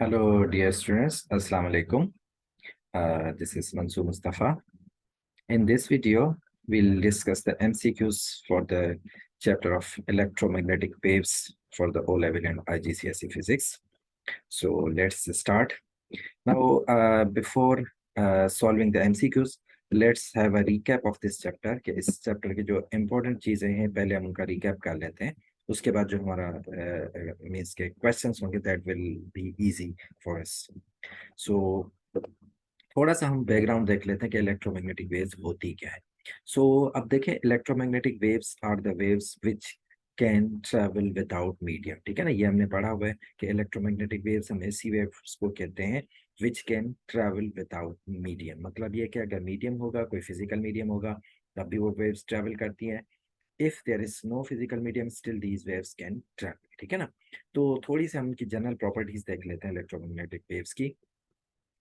Hello, dear students. Assalamu alaikum. This is Mansoor Mustafa. In this video, we'll discuss the MCQs for the chapter of electromagnetic waves for the O-level and IGCSE physics. So let's start. Now, before solving the MCQs, let's have a recap of this chapter. कि इस chapter की जो important चीजें हैं पहले हम उनका recap कर लेते हैं. उसके बाद जो हमारा मीन्स के क्वेश्चंस होंगे that will be easy for us. So थोड़ा सा हम बैकग्राउंड देख लेते हैं कि इलेक्ट्रोमैग्नेटिक वेव्स होती क्या है. सो अब देखें, electromagnetic waves are the waves which can travel without medium. ठीक है ना, ये हमने पढ़ा हुआ है कि इलेक्ट्रोमैग्नेटिक वेव्स हम ऐसी वेव्स को कहते हैं which can travel without medium. मतलब ये कि अगर मीडियम होगा, कोई फिजिकल मीडियम होगा, तब भी वो वेव्स ट्रैवल करती हैं. If there is no physical medium, still these waves can travel. ठीक है ना. तो थोड़ी सी हम उनकी जनरल प्रॉपर्टीज देख लेते हैं इलेक्ट्रोमैग्नेटिक वेव्स की.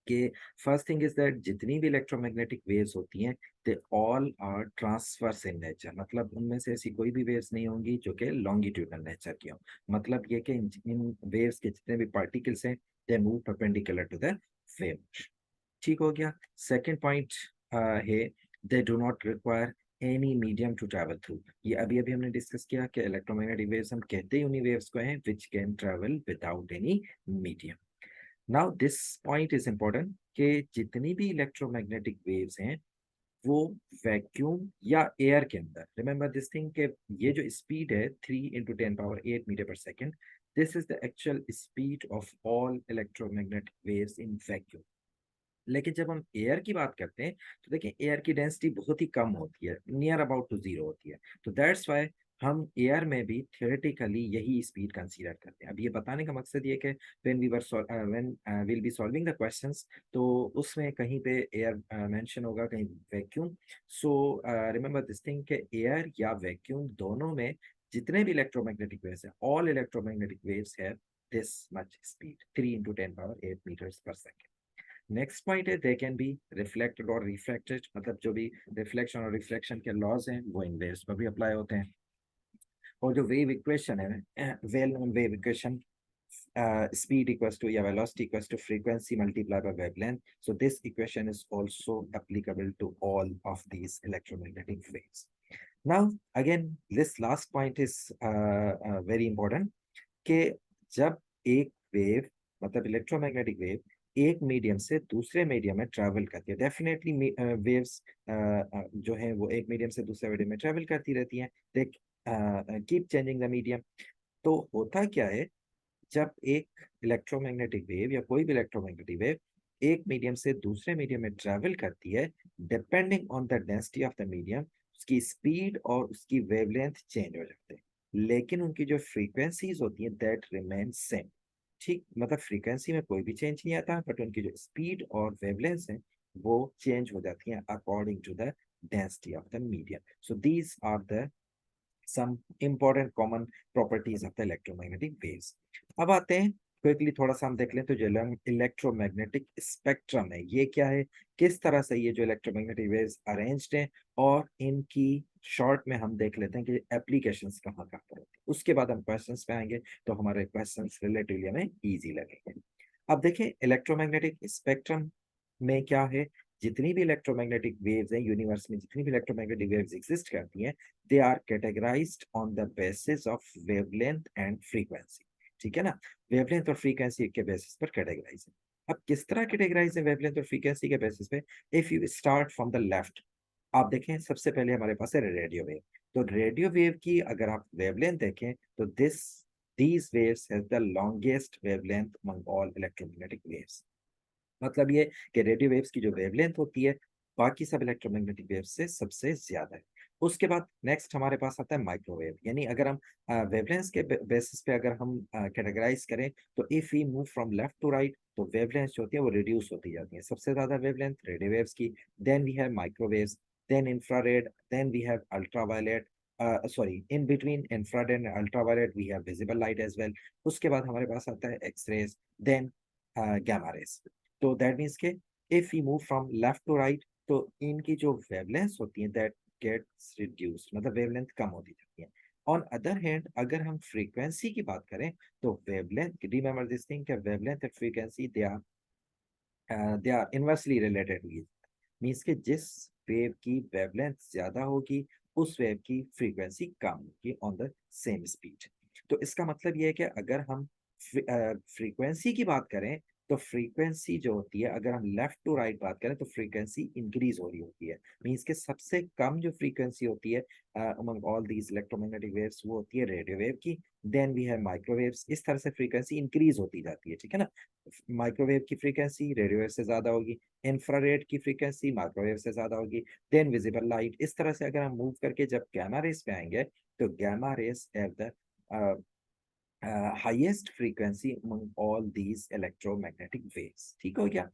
कि फर्स्ट थिंग इज दैट जितनी भी इलेक्ट्रोमैग्नेटिक वेव्स होती हैं they all are transverse in nature. मतलब उनमें से ऐसी कोई भी वेव्स नहीं होंगी जो कि लॉन्गिट्यूडनल नेचर की हो. मतलब ये कि इन वेव्स के जितने भी पार्टिकल्स हैं they move perpendicular to the wave. ठीक हो गया. सेकंड पॉइंट है they do not require any medium to travel through. ये अभी अभी हमने डिस्कस किया कि इलेक्ट्रोमैग्नेटिक वेव्स हम कहते ही उन्हीं वेव्स को हैं which can travel without any medium. Now this point is important कि जितनी भी इलेक्ट्रोमैग्नेटिक वेव्स हैं वो वैक्यूम या एयर के अंदर, रिमेंबर दिस थिंग के ये जो स्पीड है 3 × 10⁸ metre per second, this is the actual speed of all electromagnetic waves in vacuum. लेकिन जब हम एयर की बात करते हैं तो देखिए एयर की डेंसिटी बहुत ही कम होती है, नियर अबाउट टू जीरो होती है. तो दैट्स वाई हम एयर में भी थियोरेटिकली यही स्पीड कंसीडर करते हैं. अब ये बताने का मकसद ये कि when will be solving the questions तो उसमें कहीं पे एयर मेंशन होगा, कहीं vacuum. So remember this thing के एयर या वैक्यूम दोनों में जितने भी इलेक्ट्रोमैग्नेटिक वेव्स हैं, all electromagnetic waves have this much speed, 3 × 10⁸ meters per second. Next point है दे कैन बी रिफ्लेक्टेड और रिफ्रैक्टेड. मतलब जो भी रिफ्लेक्शन और रिफ्लेक्शन के लॉज हैं वो इन वेव्स पर भी अप्लाई होते हैं. और जो वेव इक्वेशन है, well known wave equation, speed equals to, yeah, velocity equals to frequency multiplied by wavelength. So this equation is also applicable to all of these electromagnetic waves. Now again this last point is very important कि जब एक wave, मतलब electromagnetic wave, एक medium से दूसरे medium में travel करती है. डेफिनेटली वेव्स जो है वो एक मीडियम से दूसरे मीडियम में ट्रैवल करती रहती हैं. They keep changing the medium. तो होता क्या है, जब एक इलेक्ट्रोमैग्नेटिक वेव या कोई भी इलेक्ट्रोमैग्नेटिक वेव एक मीडियम से दूसरे मीडियम में ट्रैवल करती है, depending on the density of the medium उसकी स्पीड और उसकी वेवलेंथ चेंज हो जाते हैं. लेकिन उनकी जो फ्रीक्वेंसीज होती हैं दैट रिमेन सेम. ठीक, मतलब फ्रीक्वेंसी में कोई भी चेंज नहीं आता, बट उनकी जो स्पीड और वेवलेंथ है वो चेंज हो जाती हैं according to the density of the medium. So these are the some important common properties of the electromagnetic waves. अब आते हैं क्विकली, थोड़ा सा हम देख लें तो जो इलेक्ट्रोमैग्नेटिक स्पेक्ट्रम है ये क्या है, किस तरह से ये जो इलेक्ट्रोमैग्नेटिक वेव्स अरेंज्ड हैं, और इनकी शॉर्ट में हम देख लेते हैं कि एप्लीकेशंस कहाँ कहाँ पर होती है. उसके बाद हम क्वेश्चंस पे आएंगे तो हमारे क्वेश्चंस रिलेटिवली हमें इजी लगेंगे. अब देखें इलेक्ट्रोमैग्नेटिक स्पेक्ट्रम में क्या है. जितनी भी इलेक्ट्रोमैग्नेटिक वेव्स हैं यूनिवर्स में, जितनी भी इलेक्ट्रोमैग्नेटिक वेव्स एग्जिस्ट करती हैं, they are categorized on the basis of wavelength and frequency. ठीक है ना, वेवलेंथ और फ्रीक्वेंसी के बेसिस पर कैटेगराइज है. अब किस तरह कैटेगराइज है वेवलेंथ और फ्रीक्वेंसी के बेसिस पे. If you start from the left, आप देखें सबसे पहले हमारे पास है रेडियो वेव. तो रेडियो वेव की अगर आप वेवलेंथ देखें तो these waves has the longest wavelength among all electromagnetic waves. मतलब ये कि रेडियो वेव्स की जो वेवलेंथ होती है बाकी सब इलेक्ट्रोमैग्नेटिक वेव्स से सबसे ज्यादा है. उसके बाद नेक्स्ट हमारे पास आता है माइक्रोवेव. यानी अगर हम वेवलेंथ के बेसिस पे अगर हम कैटेगराइज करें तो if we move from left to right तो वेवलेंथ जो होती है वो रिड्यूस होती जाती है. सबसे ज्यादा वेवलेंथ रेडियो वेव्स की, then we have microwaves, then infrared, then we have ultraviolet. Sorry, in between infrared and ultraviolet we have visible light as well. उसके बाद हमारे पास आता है एक्सरेज, देन गामा रेज. तो दैट मीन्स के if we move from left to right तो इनकी जो वेवलेंथ होती है दैट गेट्स रिड्यूस्ड, मतलब वेवलेंथ कम होती जाती है. ऑन अदर हैंड अगर हम फ्रीक्वेंसी की बात करें तो wavelength, remember this thing, wavelength and frequency they are inversely related. Means के जिस वेव की वेवलेंथ ज्यादा होगी उस वेव की फ्रीक्वेंसी कम होगी ऑन द सेम स्पीड। तो इसका मतलब ये है कि अगर हम फ्रीक्वेंसी की बात करें तो फ्रीक्वेंसी जो होती है, अगर हम लेफ्ट टू राइट बात करें तो फ्रीक्वेंसी इंक्रीज हो रही होती है। मीन्स के सबसे कम जो फ्रीक्वेंसी होती है among all these electromagnetic waves वो होती है रेडियो वेव की। Then we have microwaves. इस तरह से फ्रीक्वेंसी इंक्रीज होती जाती है, ठीक है ना। माइक्रोवेव की फ्रीक्वेंसी रेडियो वेव से ज्यादा होगी, इंफ्रारेड की फ्रीक्वेंसी माइक्रोवेव से ज्यादा होगी, देन विजिबल लाइट। इस तरह से अगर हम मूव करके जब गामा रेस पे आएंगे तो gamma rays have the highest frequency among all these electromagnetic waves। ठीक हो गया।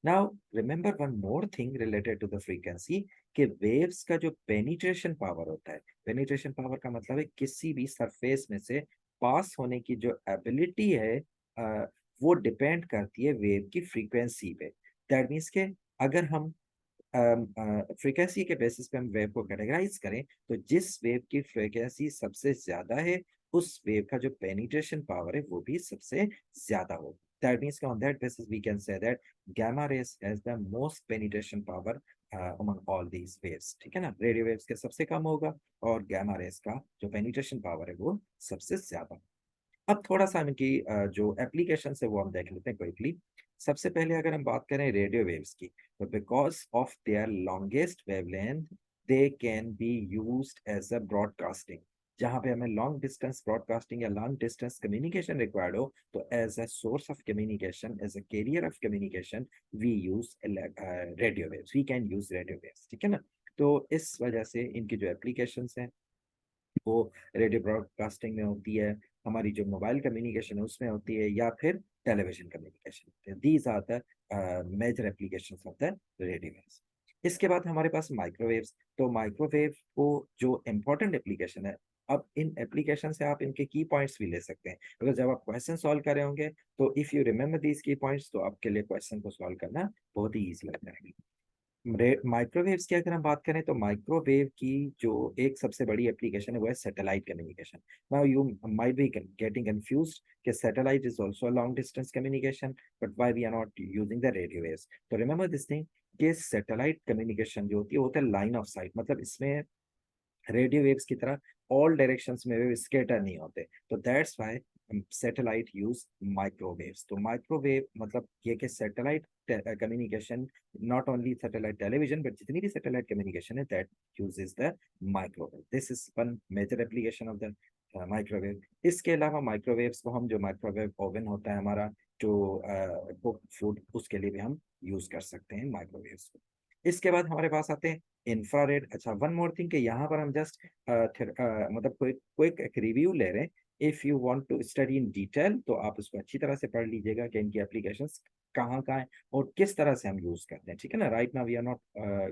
now remember one more thing related to the frequency कि waves का जो penetration power होता है, penetration power का मतलब है किसी भी सरफेस में से पास होने की जो एबिलिटी है वो डिपेंड करती है वेव की फ्रीक्वेंसी पे। दैट मीन्स के अगर हम फ्रीक्वेंसी के बेसिस पे हम वेव को कैटेगराइज करें तो जिस वेव की फ्रीक्वेंसी सबसे ज्यादा है उस वेव का जो पेनिट्रेशन पावर है वो भी सबसे ज्यादा हो। That means on that basis we can say that gamma rays has the most penetration power among all these waves. ठीक है ना, रेडियो वेव्स के सबसे कम होगा और गामा रेस का जो पेनिट्रेशन पावर है वो सबसे ज्यादा। अब थोड़ा सा इनकी जो एप्लीकेशन है वो हम देख लेते हैं क्विकली। सबसे पहले अगर हम बात करें रेडियो वेव्स की तो because of their longest wavelength they can be used as a broadcasting. जहां पे हमें लॉन्ग डिस्टेंस ब्रॉडकास्टिंग या लॉन्ग डिस्टेंस कम्युनिकेशन रिक्वायर्ड हो तो as a source of communication, as a carrier of communication we use radio waves, we can use radio waves. ठीक है ना। तो इस वजह से इनकी जो एप्लीकेशंस हैं वो रेडियो ब्रॉडकास्टिंग में होती है, हमारी जो मोबाइल कम्युनिकेशन है उसमें होती है, या फिर television communication. These are the major applications of the radio waves. इसके बाद हमारे पास माइक्रोवेव्स। तो माइक्रोवेव को जो इम्पोर्टेंट एप्लीकेशन है, अब इन एप्लीकेशन से आप इनके की पॉइंट्स भी ले सकते हैं, अगर जब आप क्वेश्चन सॉल्व कर रहे होंगे तो इफ यू रिमेम्बर दीज की पॉइंट्स तो आपके लिए क्वेश्चन को सॉल्व करना बहुत ही ईजी लग जाएगा। माइक्रोवेव्स की अगर हम बात करें तो माइक्रोवेव की जो एक सबसे बड़ी एप्लीकेशन है वो है satellite communication. Now you might be getting confused कि satellite is also long distance communication, but why we are not using the radio waves. तो रिमेंबर दिस थिंग कि सैटेलाइट कम्युनिकेशन जो होती है वो होता है लाइन ऑफ साइट, मतलब इसमें रेडियो वेव्स की तरह ऑल डायरेक्शंस में वेव स्केटर नहीं होते। तो that's why satellite use microwaves. तो माइक्रोवेव मतलब ये कि satellite communication, not only satellite television but जितनी भी सैटेलाइट कम्युनिकेशन है that uses the microwave. This is one major application of the microwave. इसके अलावा माइक्रोवेव्स को हम, जो माइक्रोवेव ओवन होता है हमारा जो कुक फूड, उसके लिए भी हम यूज कर सकते हैं माइक्रोवेव्स को। इसके बाद हमारे पास आते हैं इंफ्रारेड। अच्छा, वन मोर थिंग कि यहाँ पर हम जस्ट मतलब कोई कोई एक रिव्यू ले रहे हैं। If you want to study in detail तो आप उसको अच्छी तरह से पढ़ लीजिएगा कि इनकी एप्लीकेशंस कहाँ कहाँ है और किस तरह से हम यूज करते हैं। ठीक है ना। Right now we are not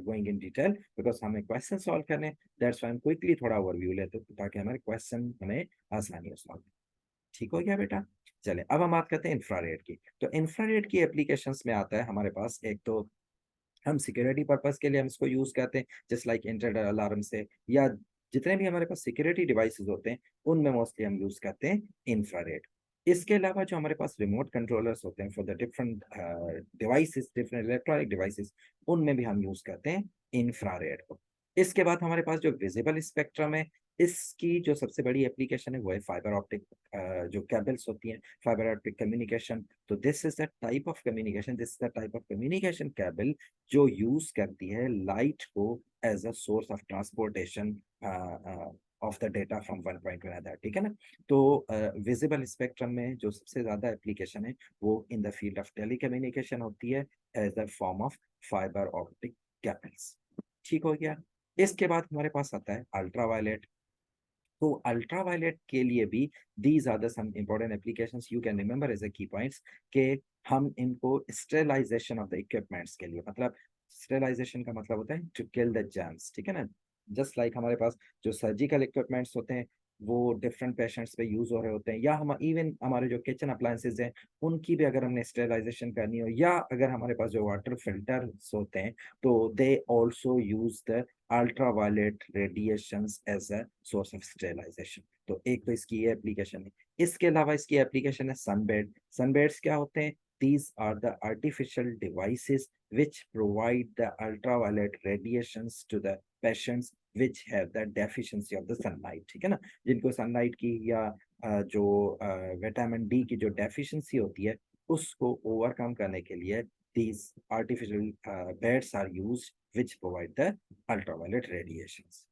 going in detail because हमें क्वेश्चन सॉल्व करने हैं। दैट्स व्हाई हम क्विकली थोड़ा ओवरव्यू लेते हैं ताकि हमारे क्वेश्चन हमें आसानी हो सॉल्व। ठीक हो गया बेटा। चले अब हम बात करते हैं इंफ्रारेड की। तो इंफ्रारेड की एप्लीकेशंस में आता है हमारे पास, एक तो हम सिक्योरिटी पर्पस के लिए हम इसको यूज करते हैं जस्ट लाइक इंटरनेट अलार्म से, या जितने भी हमारे पास सिक्योरिटी डिवाइसेस होते हैं उनमें मोस्टली हम यूज करते हैं इंफ्रारेड। इसके अलावा जो हमारे पास रिमोट कंट्रोलर्स होते हैं for the different devices, different electronic devices, उनमें भी हम यूज करते हैं इंफ्रारेड को। इसके बाद हमारे पास जो विजिबल स्पेक्ट्रम है, इसकी जो सबसे बड़ी एप्लीकेशन है वो है फाइबर ऑप्टिक जो केबल्स होती हैं, फाइबर ऑप्टिक कम्युनिकेशन। तो this is the type of communication, this is the type of communication cable जो यूज करती है लाइट को as a source of transportation of the data from one point to another. ठीक है ना। तो visible spectrum में जो सबसे ज्यादा एप्लीकेशन है वो in the field of telecommunication होती है as the form of fibre optic cables. ठीक हो गया। इसके बाद हमारे पास आता है अल्ट्रावायलेट। तो अल्ट्रावायलेट के लिए भी these are the some important applications you can remember as a key points के हम इनको स्टेरिलाइजेशन ऑफ द इक्विपमेंट्स के लिए, मतलब स्टेरिलाइजेशन का मतलब होता है टू किल द जर्म्स। ठीक है ना। जस्ट लाइक हमारे पास जो सर्जिकल इक्विपमेंट्स होते हैं वो डिफरेंट पेशेंट्स पे यूज हो रहे होते हैं, या हम इवन हमारे जो किचन अप्लायंसेज हैं उनकी भी अगर हमने स्टेरिलाइजेशन करनी हो, या अगर हमारे पास जो वाटर फिल्टर्स होते हैं तो they also use the ultraviolet radiations as a source of sterilization. तो एक तो इसकी ये एप्लीकेशन है। इसके अलावा इसकी एप्लीकेशन है सनबेड। सनबेड्स क्या होते हैं? These are the artificial devices which provide the ultraviolet radiations to the patients which have the deficiency of the sunlight, ठीक है ना, जिनको सनलाइट की या जो विटामिन डी की जो डेफिशिएंसी होती है उसको ओवरकम करने के लिए these artificial beds are used which provide the ultraviolet radiations।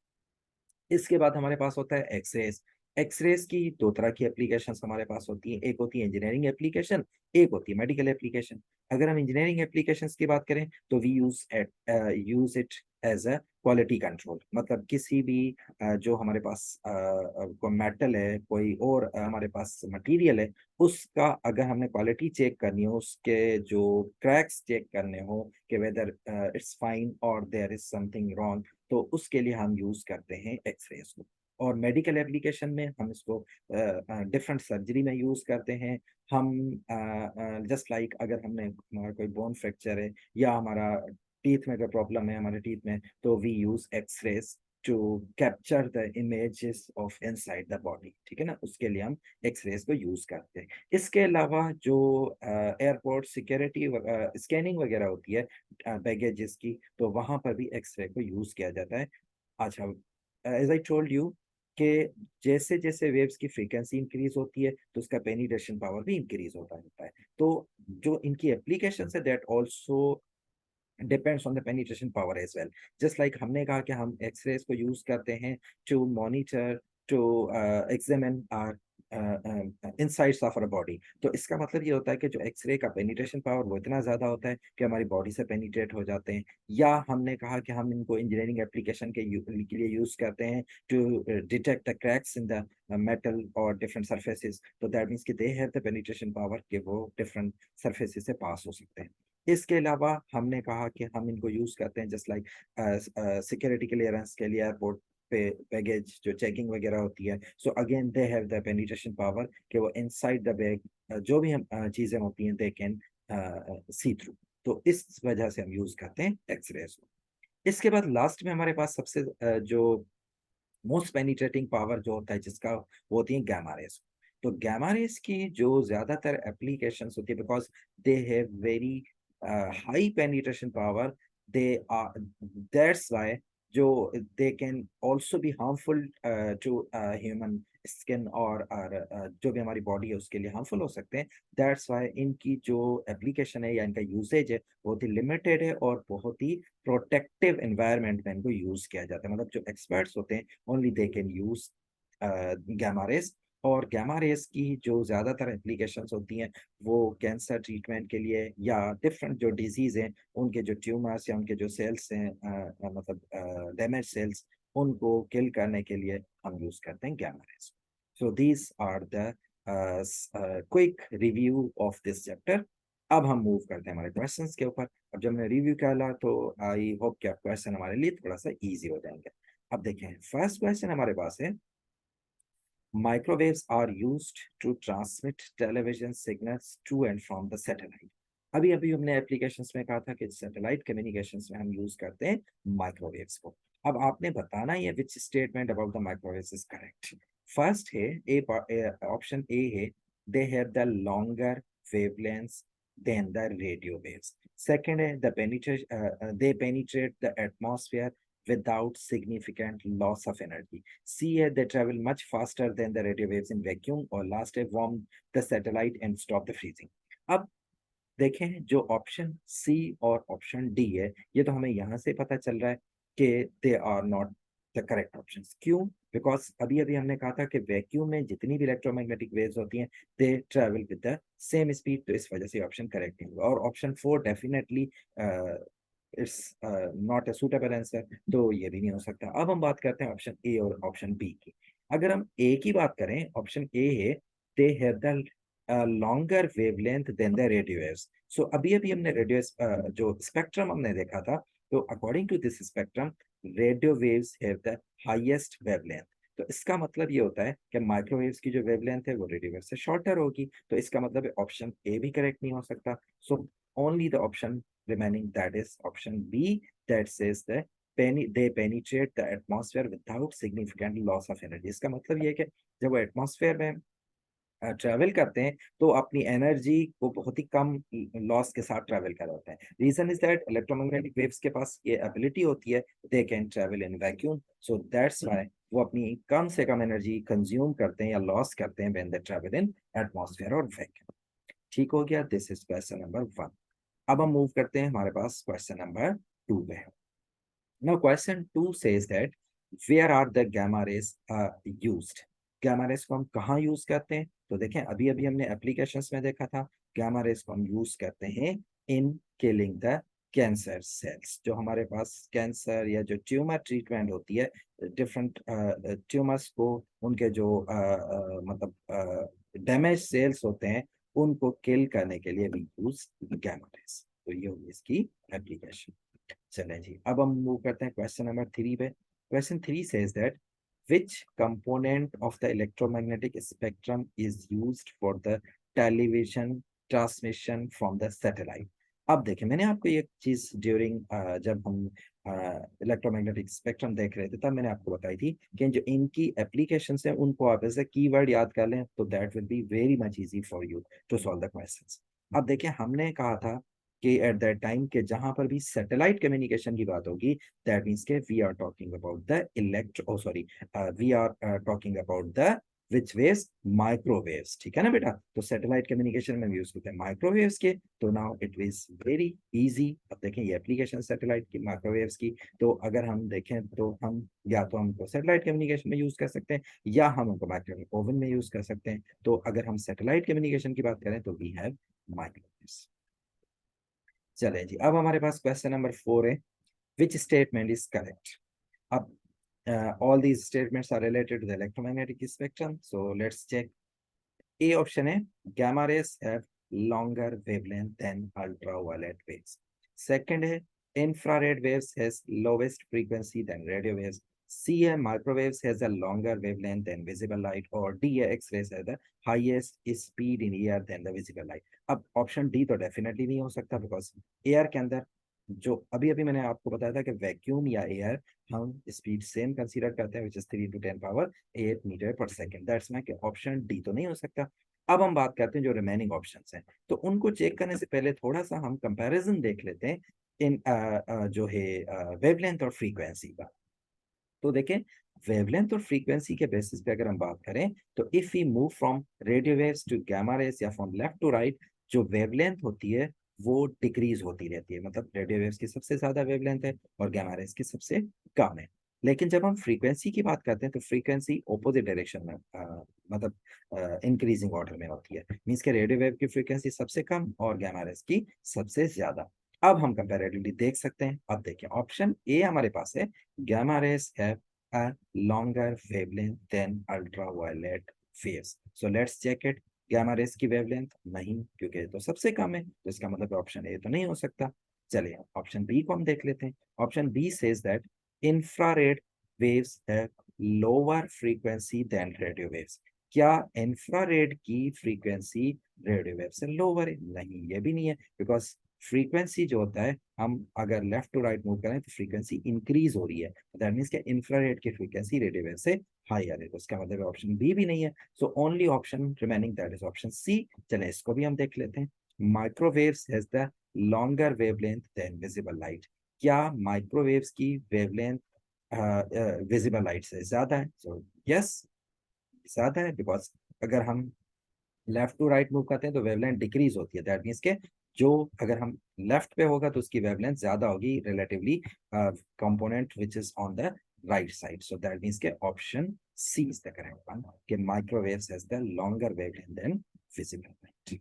इसके बाद हमारे पास होता है एक्सरेज। एक्सरेज की दो तरह की एप्लीकेशन हमारे पास होती है, एक होती है इंजीनियरिंग एप्लीकेशन, एक होती है मेडिकल एप्लीकेशन। अगर हम इंजीनियरिंग एप्लीकेशंस की बात करें तो we use it as a quality control. मतलब किसी भी जो हमारे पास कोई मेटल है, कोई और हमारे पास मटेरियल है, उसका अगर हमने क्वालिटी चेक करनी हो, उसके जो क्रैक्स चेक करने हो कि वेदर इट्स फाइन और देयर इज समथिंग रॉन्ग, तो उसके लिए हम यूज करते हैं एक्सरेज को। और मेडिकल एप्लीकेशन में हम इसको डिफरेंट सर्जरी में यूज करते हैं। हम जस्ट लाइक अगर हमने हमारा कोई बोन फ्रैक्चर है या हमारा टीथ में कोई प्रॉब्लम है हमारे टीथ में, तो we use X rays to capture the images of inside the body, ठीक है ना, उसके लिए हम एक्सरेज को यूज करते हैं। इसके अलावा जो एयरपोर्ट सिक्योरिटी स्कैनिंग वगैरह होती है बैगेजेस की, तो वहां पर भी एक्सरे को यूज किया जाता है। अच्छा, एज आई टोल्ड यू कि जैसे जैसे वेव्स की फ्रीक्वेंसी इंक्रीज होती है तो उसका पेनिट्रेशन पावर भी इंक्रीज होता रहता है। तो जो इनकी एप्लीकेशन है that also depends on the penetration power as well. Just like हमने कहा कि हम एक्सरेज को यूज करते हैं to monitor, to examine insides of our body. तो इसका मतलब ये होता है कि जो एक्सरे का पेनिट्रेशन पावर वो इतना ज्यादा होता है कि हमारी बॉडी से पेनिट्रेट हो जाते हैं। या हमने कहा कि हम इनको इंजीनियरिंग एप्लीकेशन के लिए यूज करते हैं to detect the cracks in the metal और डिफरेंट सर्फेसिस। तो दैट मीन्स कि they have the penetration power कि वो डिफरेंट सर्फेसिस से पास हो सकते हैं। इसके अलावा हमने कहा कि हम इनको यूज करते हैं जस्ट लाइक सिक्योरिटी क्लियरेंस के लिए एयरपोर्ट पे बैगेज जो चेकिंग वगैरह होती है। So again they have the penetration power कि वो इनसाइड द बैग जो भी हम चीजें होती हैं दे कैन सी थ्रू। तो इस वजह से हम यूज करते हैं एक्सरेज को। इसके बाद लास्ट में हमारे पास सबसे जो मोस्ट पेनिट्रेटिंग पावर जो होता है जिसका, वो होती है गामा रेज। तो गामा रेज की जो ज्यादातर एप्लीकेशंस होती है because they have very high penetration power, they are that's why जो they can also be harmful to human skin और जो भी हमारी बॉडी है उसके लिए हार्मफुल हो सकते हैं। दैट्स व्हाई इनकी जो एप्लीकेशन है या इनका यूसेज है बहुत ही लिमिटेड है और बहुत ही प्रोटेक्टिव एनवायरनमेंट में इनको यूज किया जाता है। मतलब जो एक्सपर्ट्स होते हैं only they can use gamma rays. और गामा रेज की जो ज्यादातर एप्लीकेशंस होती हैं वो कैंसर ट्रीटमेंट के लिए या डिफरेंट जो डिजीज हैं उनके जो ट्यूमर्स या उनके जो सेल्स हैं मतलब डैमेज सेल्स, उनको किल करने के लिए हम यूज करते हैं gamma rays. So these are the quick review of this chapter. अब हम मूव करते हैं हमारे क्वेश्चंस के ऊपर। अब जब मैं रिव्यू करा तो आई होप कि क्वेश्चन हमारे लिए थोड़ा सा इजी हो जाएंगे। अब देखें फर्स्ट क्वेश्चन हमारे पास है, microwaves are used to transmit television signals to and from the satellite. अभी अभी हमने एप्लीकेशंस में कहा था कि सैटेलाइट कम्युनिकेशंस में हम यूज करते हैं माइक्रोवेव्स को। अब आपने बताना है which statement about the microwaves is correct. First है ए, ऑप्शन ए है they have the longer wavelengths than the radio waves. Second है they penetrate the atmosphere without significant loss of energy. C है they travel much faster than the radio waves in vacuum, और last है warm the satellite and stop the freezing। अब देखें जो option C और option D है ये तो हमें यहाँ से पता चल रहा है कि they are not the correct option. क्यों? बिकॉज अभी अभी हमने कहा था कि वैक्यूम में जितनी भी इलेक्ट्रोमैग्नेटिक वेव्स होती हैं they travel with the same speed, तो इस वजह से ऑप्शन करेक्ट नहीं होगा। और option four definitely it's not a suitable answer, तो ये भी नहीं हो सकता। अब हम बात करते हैं ऑप्शन ए और ऑप्शन बी की। अगर हम ए की बात करें, ऑप्शन ए है they have the longer wavelength than the radio waves. So अभी अभी हमने रेडियो जो स्पेक्ट्रम हमने देखा था, तो according to this spectrum radio waves have the highest wavelength. तो इसका मतलब ये होता है कि माइक्रोवेव्स की जो वेवलेंथ है वो रेडियो वेव से शॉर्टर होगी, तो इसका मतलब ऑप्शन ए भी करेक्ट नहीं हो सकता। So only the option remaining, that is option B, that says the they penetrate the atmosphere without significant loss of energy। इसका मतलब ये है कि जब वो एटमॉस्फेयर में ट्रैवल करते हैं तो अपनी एनर्जी को बहुत ही कम लॉस के साथ ट्रैवल कर होते हैं। Reason is that electromagnetic waves के पास ये एबिलिटी होती है, they can travel in vacuum, so that's why वो अपनी कम से कम एनर्जी कंज्यूम करते हैं या लॉस करते हैं when they travel in atmosphere और वैक्यूम। ठीक हो गया, दिस इज क्वेश्चन नंबर 1। अब हम मूव करते हैं हमारे पास क्वेश्चन नंबर 2 पे। Now question 2 says that where are the gamma rays used? gamma rays को हम कहाँ यूज करते हैं? तो देखें अभी अभी हमने एप्लीकेशंस में देखा था gamma rays को हम यूज करते हैं इन किलिंग द कैंसर सेल्स। जो हमारे पास कैंसर या जो ट्यूमर ट्रीटमेंट होती है, डिफरेंट ट्यूमर्स को उनके जो मतलब डैमेज सेल्स होते हैं उनको किल करने के लिए भी यूज gamma rays। तो ये होगी इसकी एप्लीकेशन। चलें जी, अब हम मूव करते हैं क्वेश्चन नंबर 3 पे। Question 3 says that which component of the electromagnetic spectrum is used for the television transmission from the satellite? अब देखें मैंने आपको ये चीज ड्यूरिंग जब हम इलेक्ट्रोमैग्नेटिक स्पेक्ट्रम देख रहे थे तब मैंने आपको बताई थी कि जो इनकी एप्लीकेशंस है उनको आप ऐसे कीवर्ड याद कर लें तो that will be very much easy for you to solve the questions. अब देखिए हमने कहा था कि एट दैट टाइम के जहां पर भी सैटेलाइट कम्युनिकेशन की बात होगी दैट मींस के we are talking about the we are talking about the which waves, microwaves. ठीक है ना बेटा, तो सैटेलाइट कम्युनिकेशन में यूज करते हैं माइक्रोवेव्स के। तो now it is very easy. अब देखें ये एप्लीकेशन सैटेलाइट की माइक्रोवेव्स की, तो अगर हम देखें तो हम या तो हमको सैटेलाइट कम्युनिकेशन में यूज कर सकते हैं या हम उनको माइक्रोवेव ओवन में यूज कर सकते हैं। तो अगर हम सैटेलाइट कम्युनिकेशन की बात करें तो वी हैव माइक्रोवेव्स। चले जी, अब हमारे पास क्वेश्चन नंबर 4 है, विच स्टेटमेंट इज करेक्ट? अब all these statements are related to the electromagnetic spectrum, so let's check। A option है gamma rays have longer wavelength than ultraviolet waves। second है infrared waves has lowest frequency than radio waves। C है microwaves has a longer wavelength than visible light। और D है x-rays has the highest speed in air than the visible light। अब option D तो definitely नहीं हो सकता because air के अंदर जो अभी अभी मैंने आपको बताया था कि वैक्यूम या एयर हम स्पीड सेम कंसीडर करते हैं which is 3 to 10 power 8 metre per second. That's my option D तो नहीं हो सकता। अब हम बात करते हैं जो रिमेनिंग ऑप्शंस हैं, तो उनको चेक करने से पहले थोड़ा सा हम कंपैरिजन देख लेते हैं इन जो है वेवलेंथ और फ्रीक्वेंसी का। तो देखें वेवलेंथ और फ्रीक्वेंसी के बेसिस पे अगर हम बात करें तो if we move from radio waves to gamma rays या फ्रॉम लेफ्ट टू राइट, जो वेवलेंथ होती है वो डिक्रीज होती रहती है। मतलब रेडियो वेव्स की सबसे ज्यादा वेवलेंथ है और गामा रेस की सबसे कम है। लेकिन जब हम फ्रीक्वेंसी की बात करते हैं तो फ्रीक्वेंसी ऑपोजिट डायरेक्शन में मतलब इंक्रीजिंग ऑर्डर में होती है। मींस के रेडियो वेव की फ्रीक्वेंसी सबसे कम और गामा रेस की सबसे ज्यादा। अब हम कंपैरेटिवली देख सकते हैं। अब देखिए ऑप्शन ए हमारे पास है gamma rays have a longer wavelength than ultraviolet waves। So let's check it। gamma rays की wavelength नहीं, क्योंकि तो सबसे कम है, तो इसका मतलब ऑप्शन ए तो नहीं हो सकता। चलिए ऑप्शन बी को हम देख लेते हैं। Option B says that infrared waves have lower frequency than radio waves। क्या इंफ्रारेड की फ्रीक्वेंसी रेडियो वेव से लोअर है? नहीं, ये भी नहीं है बिकॉज फ्रीक्वेंसी जो होता है हम अगर लेफ्ट टू राइट मूव करें तो फ्रीक्वेंसी इंक्रीज हो रही है, दैट मींस कि इंफ्रारेड की फ्रीक्वेंसी रेडियो वेव से हायर है, तो इसका मतलब ऑप्शन बी भी नहीं है। So only option remaining that is option C. चले इसको भी हम देख लेते हैं। Microwaves has the longer wavelength than visible light. क्या माइक्रोवेव्स की वेवलेंथ विजिबल लाइट से ज्यादा है? सो यस, ज्यादा है बिकॉज अगर हम लेफ्ट टू राइट मूव करते हैं तो वेवलेंथ डिक्रीज होती है। दैट मीन्स के जो अगर हम लेफ्ट पे होगा तो उसकी वेवलेंथ ज्यादा होगी relatively component which is on the right side. So that means के option C is the correct one कि microwaves has the longer wavelength than visible light.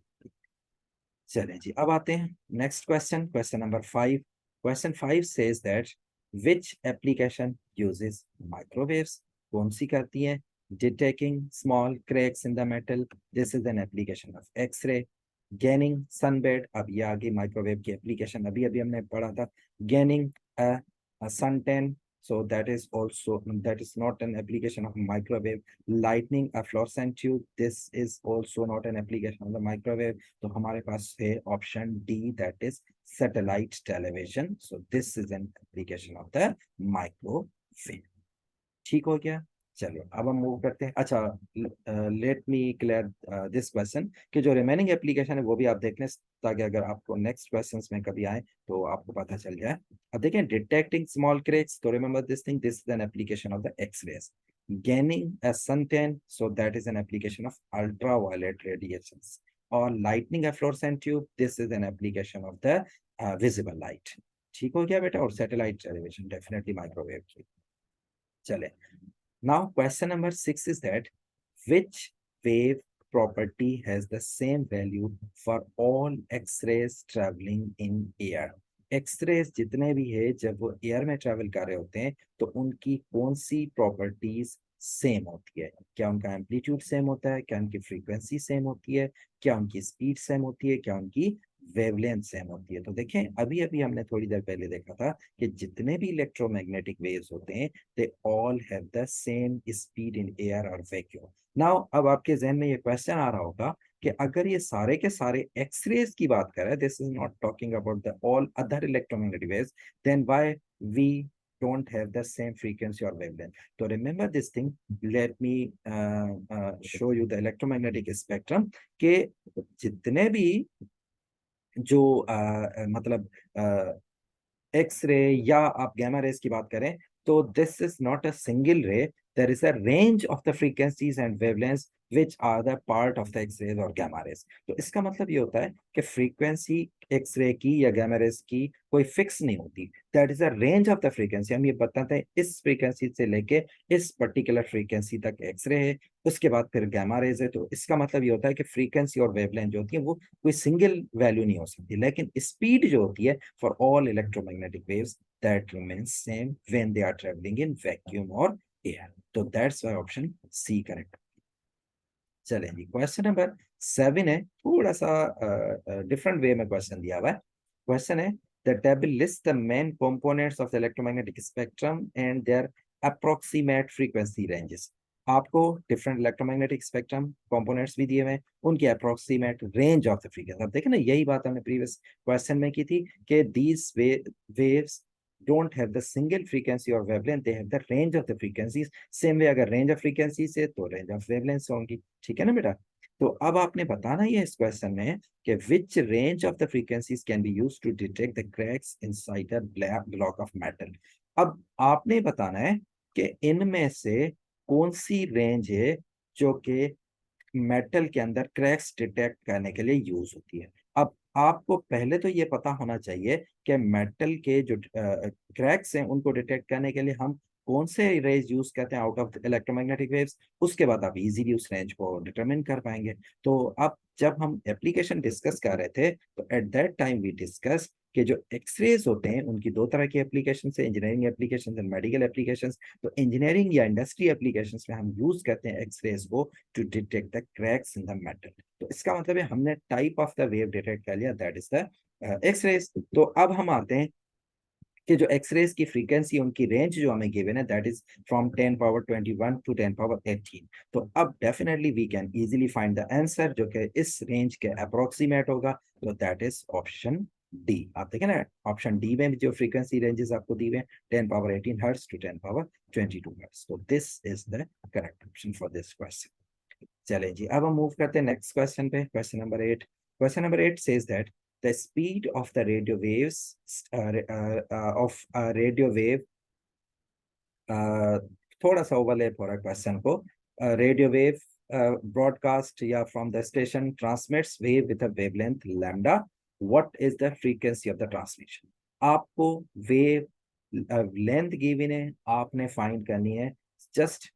चलें जी, अब आते हैं next question, question number 5। Question 5 says that which application uses microwaves? कौन सी करती है? Detecting small cracks in the metal, this is an application of X-ray. Gaining sunbed, अब ये आगे माइक्रोवेव की एप्लीकेशन अभी अभी हमने पढ़ा था। Gaining sun tan so that is also, that is not an application of microwave. Lightning, a fluorescent tube, this is also not an application of the microwave. तो हमारे पास है option D, that is satellite television. So this is an application of the microwave. ठीक हो गया? चलो अब हम मूव करते हैं। अच्छा, let me clear this question कि जो रिमेनिंग एप्लीकेशन है वो भी आप देख लें, ताकि अगर आपको नेक्स्ट क्वेश्चंस में कभी आए तो आपको पता चल जाए। अब देखें, डिटेक्टिंग स्मॉल क्रैक्स, तो remember this thing, this is an application of the X-rays. Gaining a suntan, so that is an application of ultraviolet radiations. Or lightning a fluorescent tube, this is an application of the visible light. ठीक हो गया बेटा? और satellite television definitely microwave की। चले, now question number 6 is that which wave property has the same value for all x-rays traveling in air? x-rays जितने भी है जब वो एयर में ट्रेवल कर रहे होते हैं तो उनकी कौन सी प्रॉपर्टीज सेम होती है? क्या उनका एम्पलीट्यूड सेम होता है? क्या उनकी फ्रीक्वेंसी सेम होती है? क्या उनकी स्पीड सेम होती है? क्या उनकी वेवलेंथ सेम होती है? तो देखें, अभी अभी हमने थोड़ी देर पहले देखा था कि जितने भी इलेक्ट्रोमैग्नेटिक वेव्स होते हैं they all have the same speed in air or vacuum. Now, अब आपके जहन में ये क्वेश्चन आ रहा होगा कि अगर ये सारे के सारे एक्स-रेज की बात कर रहे हैं, this is not talking about the all other electromagnetic waves, then why we don't have the same frequency or wavelength. So remember this thing, let me show you the electromagnetic spectrum कि जितने भी जो मतलब X ray या आप gamma raise की बात करें तो this is not a single ray, there is a range of the frequencies and wavelengths which are the part of the X rays और गैमा रेज। तो इसका मतलब ये होता है कि फ्रीक्वेंसी एक्स रे की या गैमा रेज की कोई फिक्स नहीं होती, that is a range of the frequency. हम ये बताते हैं इस फ्रीक्वेंसी से लेके इस पर्टिकुलर फ्रीक्वेंसी तक एक्स रे है, उसके बाद फिर गैमा रेज है। तो इसका मतलब ये होता है कि फ्रीक्वेंसी और वेवलेंथ जो होती है वो कोई सिंगल वैल्यू नहीं हो सकती, लेकिन स्पीड जो होती है for all electromagnetic waves that remains same when they are travelling in vacuum और एयर। तो that's why option C correct. चलें जी, क्वेश्चन नंबर 7 है, थोड़ा सा डिफरेंट वे में क्वेश्चन दिया हुआ है। क्वेश्चन है, the table list the main components of the electromagnetic spectrum and their approximate frequency ranges. आपको डिफरेंट इलेक्ट्रोमैग्नेटिक स्पेक्ट्रम कंपोनेंट्स भी दिए हुए हैं, उनकी approximate range of the frequency. अब देखें ना, यही बात हमने प्रीवियस क्वेश्चन में की थी कि these waves don't have the single frequency or wavelength, they have the range of the frequencies. Same way अगर range of frequencies है तो range of wavelengths होंगी। ठीक है ना बेटा? तो अब आपने बताना ही है इस क्वेश्चन में कि which range of the frequencies can be used to detect the cracks inside a block of metal. अब आपने बताना है कि इनमें से कौन सी रेंज है जो कि मेटल के अंदर क्रैक्स डिटेक्ट करने के लिए यूज होती है। अब आपको पहले तो ये पता होना चाहिए कि मेटल के जो क्रैक्स हैं उनको डिटेक्ट करने के लिए हम कौन से रेज यूज करते हैं आउट ऑफ इलेक्ट्रोमैग्नेटिक वेव्स, उसके बाद आप इजीली उस रेंज को डिटरमिन कर पाएंगे। तो अब जब हम एप्लीकेशन डिस्कस कर रहे थे तो at that time we discuss कि जो एक्सरेज होते हैं उनकी दो तरह की एप्लीकेशन है, engineering application and medical application. तो इंजीनियरिंग या इंडस्ट्री एप्लीकेशन में हम यूज करते हैं एक्सरेज को to detect the cracks in the metal. तो इसका मतलब है हमने type of the wave detect कर लिया, दैट इज द एक्सरेज। तो अब हम आते हैं कि जो एक्सरेज की फ्रीक्वेंसी उनकी रेंज जो हमें गिवन है दैट इज फ्रॉम 10^21 टू 10^18। तो अब definitely we can easily find the answer जो कि इस रेंज के अप्रोक्सीमेट होगा, तो दैट इज ऑप्शन डी। आप देखें ना, ऑप्शन डी में जो फ्रीक्वेंसी रेंजेस आपको दी हुए हैं 10^18 हर्ट्ज टू 10^22 हर्ट्ज। तो this is the correct option for this question. चलें जी, अब हम मूव करते हैं नेक्स्ट क्वेश्चन पे, question number 8। Question number 8 says that the speed of the radio waves of a radio wave, थोड़ा सा ओवरलैप हो रहा है क्वेश्चन को। रेडियो वेव broadcast या from the station transmits wave with a wavelength lambda, what is the frequency of the transmission? आपको wave length given है, आपने फाइंड करनी है जस्ट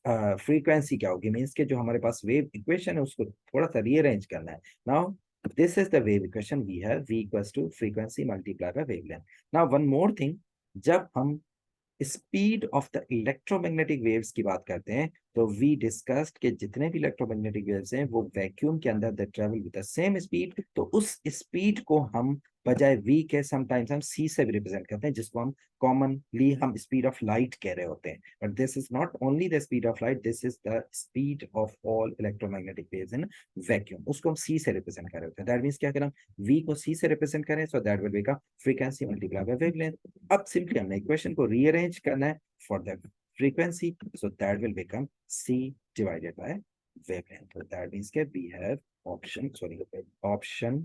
फ्रीक्वेंसी क्या होगी, मीन्स के जो हमारे पास वेव इक्वेशन है उसको थोड़ा सा रीअरेंज करना है। Now this is the wave equation we have, v equals to frequency multiplied by wavelength. Now one more thing, जब हम speed of the electromagnetic waves की बात करते हैं तो वी डिस्कस्ड कि जितने भी इलेक्ट्रोमैग्नेटिक वेव्स हैं वो वैक्यूम के अंदर they travel with the same speed, तो उस स्पीड को हम बजाय v के समटाइम्स हम c से भी रिप्रेजेंट करते हैं, जिसको हम कॉमनली हम स्पीड ऑफ लाइट कह रहे होते हैं। But this is not only the speed of light, this is the speed of all electromagnetic waves in vacuum. उसको हम c से रिप्रेजेंट कर रहे होते हैं। दैट मींस क्या करें, v को c से रिप्रेजेंट करें, so that will become frequency multiply by wavelength. अब सिंपली हमने इक्वेशन को रीअरेंज करना है for the frequency, so that will become c divided by wavelength. So that means that we have option, sorry, option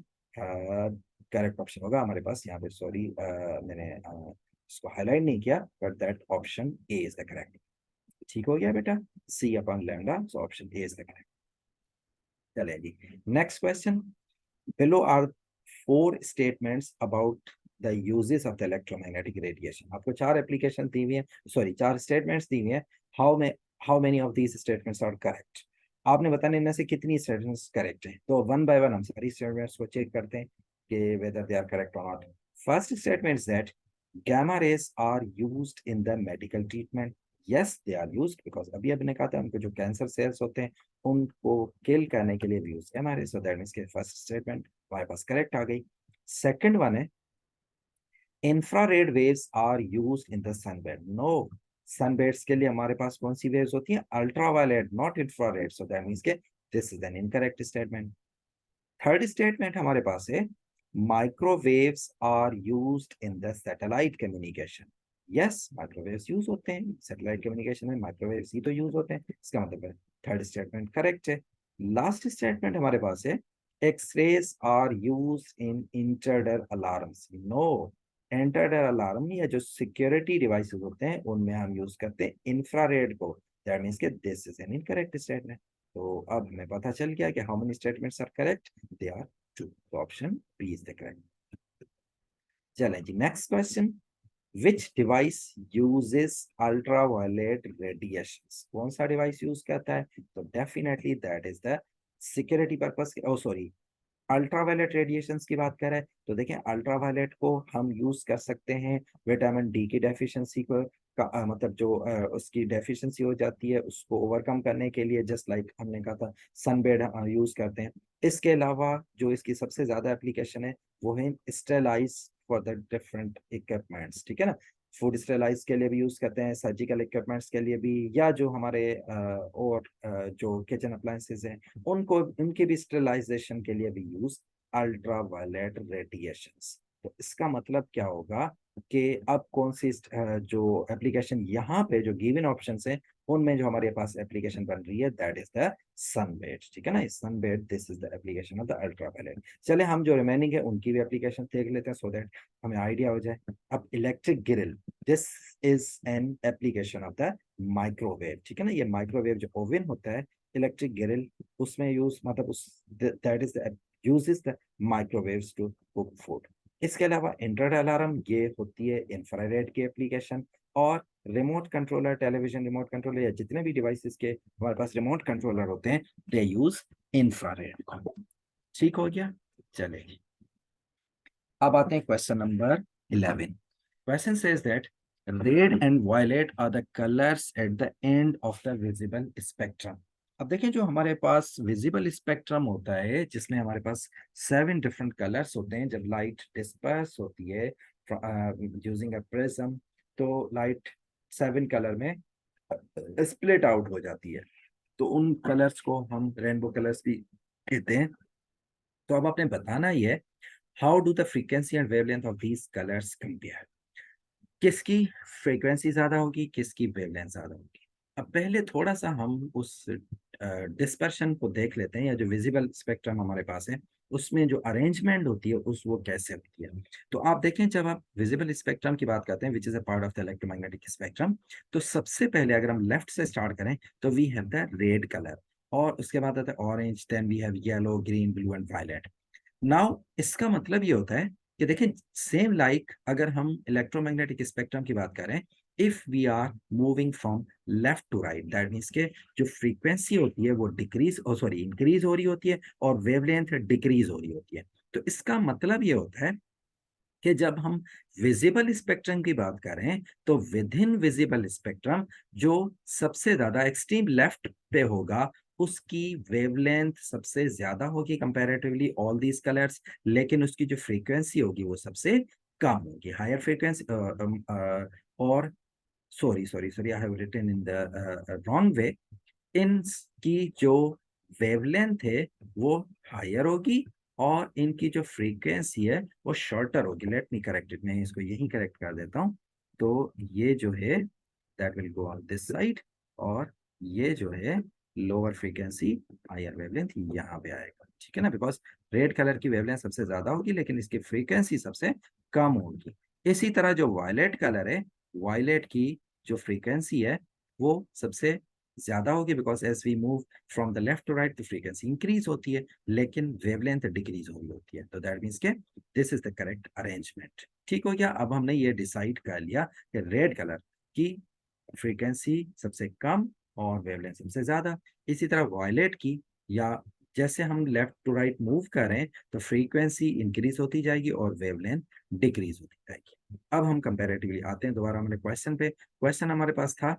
correct option होगा हमारे पास यहाँ पे। Sorry मैंने इसको हाईलाइट नहीं किया, but that option A is the correct. ठीक हो गया बेटा, C upon lambda, so option A is the correct. चलिए जी, next question. Below are 4 statements about the uses of the electromagnetic radiation. आपको 4 एप्लीकेशन दी हुई है, सॉरी 4 स्टेटमेंट्स दी हुई है। How many of these statements are correct. आपने बताने इनमें से कितनी स्टेटमेंट्स करेक्ट है। तो वन बाय वन हम सारी स्टेटमेंट्स को चेक करते हैं कि वेदर दे आर करेक्ट और not. First statement is that gamma rays are used in the medical treatment. Yes, they are used because अभी आपने कहा था उनको जो कैंसर सेल्स होते हैं उनको किल करने के लिए भी use gamma rays, so that means के फर्स्ट स्टेटमेंट हमारे पास करेक्ट आ गई। सेकंड वन है infrared waves are used in the sunbed. No, sunbeds के लिए हमारे पास कौन सी वेव्स होती हैं, ultraviolet, not infrared, so that means के this is an incorrect statement. Third statement हमारे पास है microwaves are used in the satellite communication. Yes, microwaves use होते हैं सैटेलाइट कम्युनिकेशन में, माइक्रोवेव्स ही तो यूज होते हैं, इसका मतलब है थर्ड स्टेटमेंट करेक्ट है। लास्ट स्टेटमेंट हमारे पास है x-rays are use in intruder alarms. No, intruder alarm या जो सिक्योरिटी डिवाइसेस होते हैं उनमें हम यूज करते हैं इंफ्रारेड को। दैट मींस के this is an incorrect statement. तो अब हमें पता चल गया कि how many statements are correct, they are 2, तो option B is the correct. चलें जी, next question. Which device uses ultraviolet radiations. कौन सा डिवाइस यूज करता है, तो definitely that is the security purpose, oh sorry ultraviolet radiations की बात करें तो देखें अल्ट्रावायलेट को हम यूज कर सकते हैं विटामिन डी की डेफिशिएंसी को मतलब जो उसकी डेफिशिएंसी हो जाती है उसको ओवरकम करने के लिए, जस्ट लाइक हमने कहा था सनबेड यूज करते हैं। इसके अलावा जो इसकी सबसे ज्यादा एप्लीकेशन है वो है sterilise for the different equipments, ठीक है ना। फूड स्टेलाइज के लिए भी यूज करते हैं, सर्जिकल इक्विपमेंट्स के लिए भी, या जो हमारे और जो किचन अप्लायंसेज हैं उनको उनके भी स्टेलाइजेशन के लिए भी यूज अल्ट्रावायलेट रेडिएशंस। तो इसका मतलब क्या होगा कि अब कौन सी जो एप्लीकेशन यहाँ पे जो गिवन ऑप्शन है उनमें जो हमारे पास एप्लीकेशन बन रही है दैट इज द सनबेड, ठीक है ना। Sunbed, this is the application of the ultraviolet. चले हम जो रिमेनिंग है उनकी भी एप्लीकेशन देख लेते हैं सो दैट हमें आइडिया हो जाए। अब electric grill, this is an application of the microwave, ठीक है ना। ये माइक्रोवेव जो ओवन होता है, इलेक्ट्रिक ग्रिल उसमें यूज मतलब उस that is the uses the microwaves to cook food. इसके अलावा इंफ्रारेड अलार्म ये होती है इंफ्रारेड की एप्लीकेशन, और remote controller, television remote controller या जितने भी डिवाइसेस के हमारे पास रिमोट कंट्रोलर होते हैं दे यूज इंफ्रारेड को। ठीक हो गया, चलिए अब आते हैं question number 11। Question says that red and violet are the colours at the end of the visible spectrum. अब देखें जो हमारे पास विजिबल स्पेक्ट्रम होता है जिसमें हमारे पास 7 डिफरेंट कलर्स होते हैं, जब लाइट डिस्पर्स होती है यूजिंग अ प्रिज्म तो लाइट 7 कलर में स्प्लिट आउट हो जाती है, तो उन कलर्स को हम रेनबो कलर्स भी कहते हैं। तो अब आपने बताना ही है how do the frequency and wavelength of these colours compare. किसकी फ्रीक्वेंसी ज्यादा होगी, किसकी वेवलेंथ ज्यादा होगी। अब पहले थोड़ा सा हम उस डिस्पर्शन को देख लेते हैं, या जो विजिबल स्पेक्ट्रम हमारे पास है उसमें जो अरेंजमेंट होती है उस वो कैसे होती है। तो आप देखें जब आप विजिबल स्पेक्ट्रम की बात करते हैं which is a part of the electromagnetic spectrum, तो सबसे पहले अगर हम लेफ्ट से स्टार्ट करें तो we have the red colour, और उसके बाद आता है orange, then we have yellow, green, blue and violet. Now इसका मतलब ये होता है कि देखें सेम लाइक अगर हम इलेक्ट्रोमैग्नेटिक स्पेक्ट्रम की बात करें, if we are moving from left to right that means के जो फ्रीक्वेंसी होती है वो डिक्रीज और सॉरी इंक्रीज हो रही होती है और वेवलेंथ डिक्रीज हो रही होती है। तो इसका मतलब ये होता है कि जब हम विजिबल स्पेक्ट्रम की बात करें तो विद इन विजिबल स्पेक्ट्रम जो सबसे ज्यादा एक्सट्रीम लेफ्ट पे होगा उसकी वेवलेंथ सबसे ज्यादा होगी कंपैरेटिवली ऑल दीज कलर्स, लेकिन उसकी जो फ्रीक्वेंसी होगी वो सबसे कम होगी, हायर फ्रीक्वेंसी। और sorry sorry sorry, I have written in the wrong way. इनकी जो वेवलेंथ है वो हायर होगी और इनकी जो फ्रीक्वेंसी है वो शॉर्टर होगी। लेट मी करेक्ट इट, मैं इसको यही करेक्ट कर देता हूँ। तो ये जो है that will go on this side, और ये जो है लोअर फ्रीक्वेंसी हायर वेवलेंथ यहाँ पे आएगा, ठीक है ना, बिकॉज रेड कलर की वेवलेंथ सबसे ज्यादा होगी लेकिन इसकी फ्रीक्वेंसी सबसे कम होगी। इसी तरह जो वायलेट कलर है, वायलेट की जो फ्रीक्वेंसी है वो सबसे ज्यादा होगी, because as we move from the left to right the frequency increase होती है लेकिन वेवलेंथ डिक्रीज हो रही होती है। तो दैट मीन्स के this is the correct arrangement. ठीक हो गया। अब हमने ये डिसाइड कर लिया कि रेड कलर की फ्रीक्वेंसी सबसे कम और वेवलेंथ सबसे ज्यादा। इसी तरह वायलेट की, या जैसे हम लेफ्ट टू राइट मूव करें तो फ्रीक्वेंसी इंक्रीज होती जाएगी और वेवलेंथ डिक्रीज होती जाएगी। अब हम कंपेरेटिवली आते हैं दोबारा हमारे क्वेश्चन पे। क्वेश्चन हमारे पास था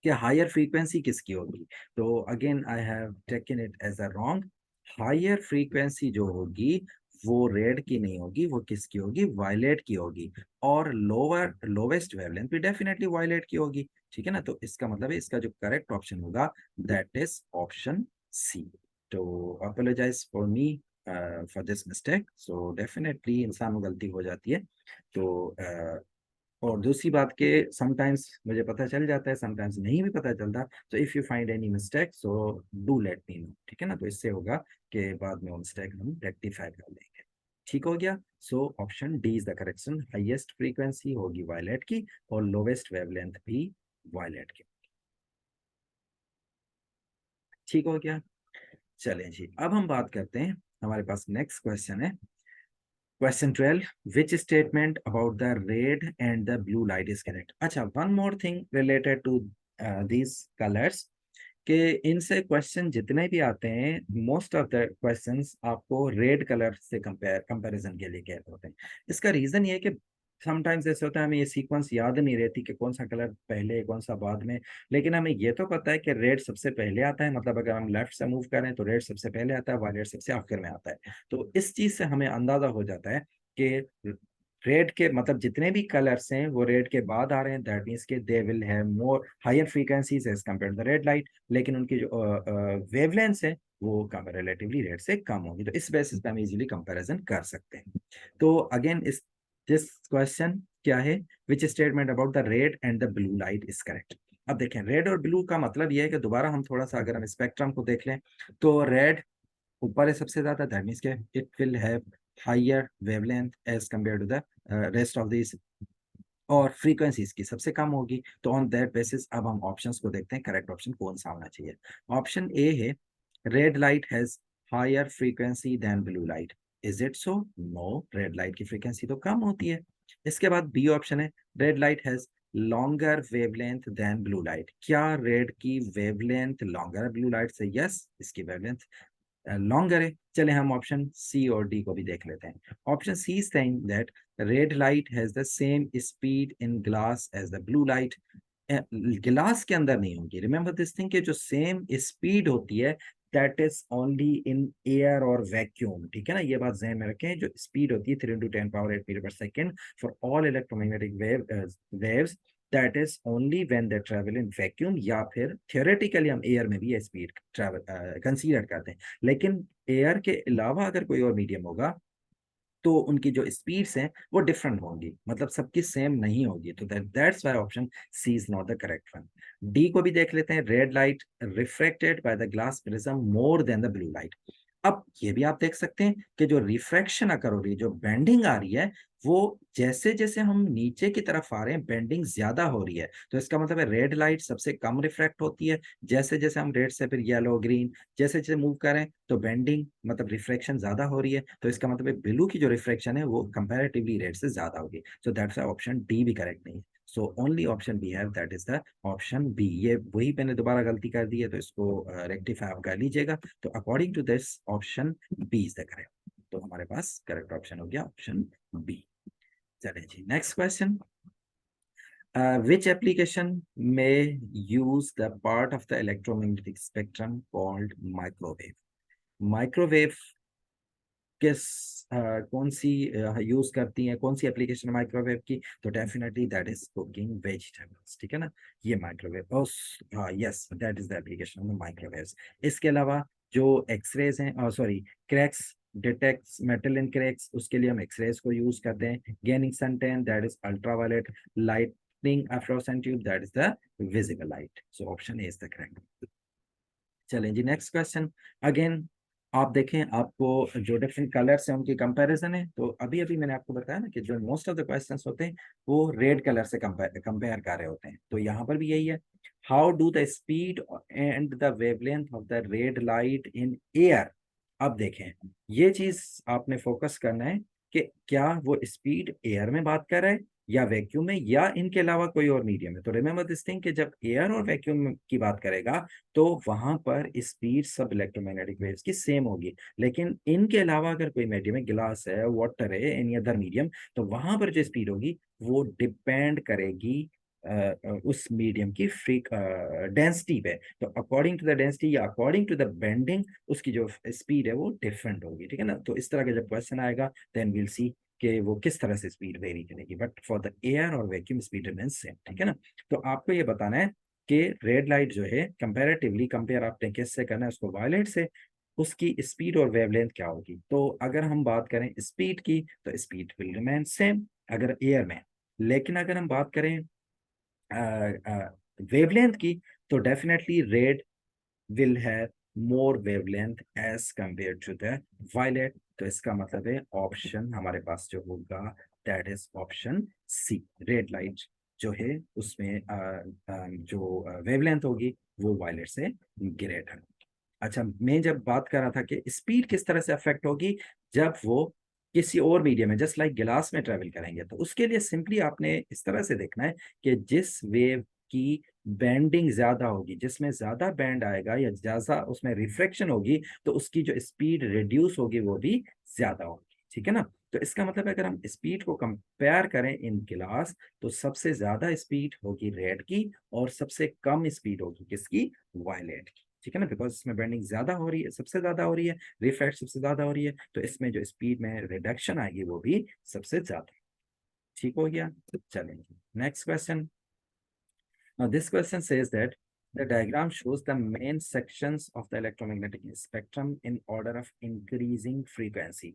कि हायर फ्रीक्वेंसी किसकी होगी। तो again I have taken it as a wrong. Higher frequency जो होगी वो रेड की नहीं होगी, वो किसकी होगी, वायलेट की होगी। और लोअर लोवेस्ट वेवलेंथ भी डेफिनेटली वायलेट की होगी, ठीक है ना। तो इसका मतलब है इसका जो करेक्ट ऑप्शन होगा दैट इज ऑप्शन सी। तो apologise for me for this mistake. So definitely इंसान को गलती हो जाती है। तो और दूसरी बात के समटाइम्स मुझे पता चल जाता है, समटाइम्स नहीं भी पता चलता। तो if you find any mistake so do let me know, ठीक है ना। तो इससे होगा कि बाद में वो मिस्टेक हम रेक्टिफाई कर लेंगे। ठीक हो गया। So option D is the correction. Highest frequency होगी वायलेट की और लोवेस्ट वेवलेंथ भी वायलेट की। ठीक हो गया। चलें जी, अब हम बात करते हैं, हमारे पास नेक्स्ट क्वेश्चन है। Question 12. Which statement about the red and the blue light is correct? अच्छा, one more thing related to these colors, कि इनसे क्वेश्चन जितने भी आते हैं मोस्ट ऑफ द क्वेश्चंस आपको रेड कलर से कंपैरिजन के लिए कहते होते हैं। इसका रीजन ये है कि समटाइम्स ऐसे होता है हमें ये सीक्वेंस याद नहीं रहती कि कौन सा कलर पहले कौन सा बाद में, लेकिन हमें ये तो पता है कि रेड सबसे पहले आता है, मतलब अगर हम लेफ्ट से मूव करें तो रेड सबसे पहले आता है, वायलेट सबसे आखिर में आता है। तो इस चीज से हमें अंदाजा हो जाता है कि रेड के मतलब जितने भी कलर्स हैं वो रेड के बाद आ रहे हैं, दैट मीन्स के they will have more higher frequencies as compare to the red light, लेकिन उनकी जो वेवलेंथ है वो रिलेटिवली रेड से कम होगी। तो इस बेसिस पे हम इजीली कंपैरिजन कर सकते हैं। तो अगेन इस दिस क्वेश्चन क्या है, which statement about the red and the blue light is correct. अब देखें रेड और ब्लू का मतलब ये है कि दोबारा हम थोड़ा सा अगर हम स्पेक्ट्रम को देख लें तो रेड ऊपर है सबसे ज्यादा, दैट मींस के it will have higher wavelength as compare to the rest of this, और फ्रीक्वेंसी इसकी सबसे कम होगी। तो ऑन दैट बेसिस अब हम ऑप्शंस को देखते हैं करेक्ट ऑप्शन कौन सा होना चाहिए। ऑप्शन ए है red light has higher frequency than blue light. Is it so? No, red light की फ्रीक्वेंसी तो कम होती है। इसके बाद बी ऑप्शन है red light has longer wavelength than blue light. क्या रेड की वेवलेंथ लॉन्गर है ब्लू लाइट से? यस, इसकी वेवलेंथ लॉन्गर है। चले हम ऑप्शन सी और डी को भी देख लेते हैं। Option C saying that red light has the same speed in glass as the blue light. गिलास के अंदर नहीं होगी, रिमेंबर दिस थिंग, के जो सेम स्पीड होती है that is only in air और वैक्यूम, ठीक है ना। ये बात ध्यान में रखें, जो स्पीड होती है 3 × 10⁻⁸ metre per second for all electromagnetic waves, that is only when they travel in vacuum, या फिर थियोरेटिकली हम एयर में भी ये स्पीड ट्रेवल कंसीडर करते हैं। लेकिन एयर के अलावा अगर कोई और मीडियम होगा तो उनकी जो स्पीड्स हैं वो डिफरेंट होंगी, मतलब सबकी सेम नहीं होगी। तो that's why option C is not the correct one. D को भी देख लेते हैं। Red light refracted by the glass prism more than the blue light. अब ये भी आप देख सकते हैं कि जो रिफ्रैक्शन अकर हो रही है, जो बेंडिंग आ रही है, वो जैसे जैसे हम नीचे की तरफ आ रहे हैं बेंडिंग ज्यादा हो रही है। तो इसका मतलब है रेड लाइट सबसे कम रिफ्रैक्ट होती है, जैसे जैसे हम रेड से फिर येलो ग्रीन जैसे जैसे मूव करें तो बेंडिंग मतलब रिफ्रैक्शन ज्यादा हो रही है। तो इसका मतलब है ब्लू की जो रिफ्रैक्शन है वो कंपैरेटिवली रेड से ज्यादा होगी। सो दैट्स ऑप्शन डी भी करेक्ट नहीं है। So only option B have, that is the option B. ये वही मैंने दोबारा गलती कर दी है तो इसको रेक्टिफाई आप कर लीजिएगा। तो according to this option B is the correct. तो हमारे पास करेक्ट ऑप्शन हो गया ऑप्शन बी। चलिए जी, next question, which application may use the part of the electromagnetic spectrum called microwave? Microwave किस कौन सी यूज करती है, कौन सी एप्लीकेशन माइक्रोवेव की? तो definitely that is cooking vegetables, ठीक है ना। ये माइक्रोवेव, हाँ yes, that is the application of microwaves. इसके अलावा जो एक्सरेज हैं, सॉरी, क्रैक्स डिटेक्ट्स मेटल इन क्रैक्स, उसके लिए हम एक्सरेज को यूज करते हैं। Gaining suntan, that is ultraviolet lightning, fluorescent tube, that is the visible light. So option A is the correct. चलें जी, नेक्स्ट क्वेश्चन। अगेन आप देखें, आपको जो डिफरेंट कलर्स हैं उनकी कंपैरिजन है। तो अभी अभी मैंने आपको बताया ना कि जो मोस्ट ऑफ द क्वेश्चंस होते हैं वो रेड कलर से कंपेयर कर रहे होते हैं, तो यहाँ पर भी यही है। How do the speed and the wavelength of the red light in air. अब देखें, ये चीज आपने फोकस करना है कि क्या वो स्पीड एयर में बात कर रहा है या वैक्यूम में, या इनके अलावा कोई और मीडियम है। तो रिमेंबर दिस थिंग कि जब एयर और वैक्यूम की बात करेगा तो वहां पर स्पीड सब इलेक्ट्रोमैग्नेटिक वेव्स की सेम होगी। लेकिन इनके अलावा अगर कोई मीडियम है, गिलास है, वाटर है, एनी अदर मीडियम, तो वहां पर जो स्पीड होगी वो डिपेंड करेगी उस मीडियम की फ्री डेंसिटी पे। तो अकॉर्डिंग टू द डेंसिटी या अकॉर्डिंग टू द बेंडिंग उसकी जो स्पीड है वो डिफरेंट होगी, ठीक है ना। तो इस तरह का जब क्वेश्चन आएगा देन विल सी कि वो किस तरह से स्पीड वेरी करेगी, बट फॉर द एयर और वैक्यूम स्पीड रिमेंस सेम, ठीक है ना। तो आपको ये बताना है कि रेड लाइट जो है कंपैरेटिवली कंपेयर आपने किससे करना है, उसको वायलेट से, उसकी स्पीड और वेवलेंथ क्या होगी। तो अगर हम बात करें स्पीड की तो स्पीड विल रिमेन सेम अगर एयर में, लेकिन अगर हम बात करें वेवलेंथ की तो definitely red will have more wavelength as compare to the violet. तो इसका मतलब है ऑप्शन हमारे पास जो होगा that is option C. Red light जो है उसमें जो वेवलेंथ होगी वो वायलेट से ग्रेटर। अच्छा, मैं जब बात कर रहा था कि स्पीड किस तरह से अफेक्ट होगी जब वो किसी और मीडियम में जस्ट लाइक गिलास में ट्रेवल करेंगे, तो उसके लिए सिंपली आपने इस तरह से देखना है कि जिस वेव की बैंडिंग ज्यादा होगी, जिसमें ज्यादा बैंड आएगा या ज्यादा उसमें रिफ्रैक्शन होगी, तो उसकी जो स्पीड रिड्यूस होगी वो भी ज्यादा होगी, ठीक है ना। तो इसका मतलब है अगर हम स्पीड को कंपेयर करें इन गिलास, तो सबसे ज्यादा स्पीड होगी रेड की और सबसे कम स्पीड होगी किसकी? वायलेट की, ठीक है ना। बिकॉज इसमें बेंडिंग ज्यादा हो रही है, सबसे ज्यादा हो रही है, रिफ्रैक्ट सबसे ज्यादा हो रही है, तो इसमें जो स्पीड में रिडक्शन आएगी वो भी सबसे ज्यादा। ठीक हो गया। चलेंगे next question. Now this question says that the diagram shows the main sections of the electromagnetic spectrum in order of increasing frequency.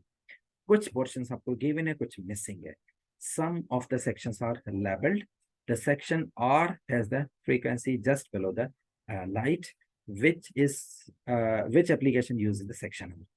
कुछ portions आपको given है, कुछ missing है. Some of the sections are labeled. The section R has the frequency just below the light, which application uses the section R.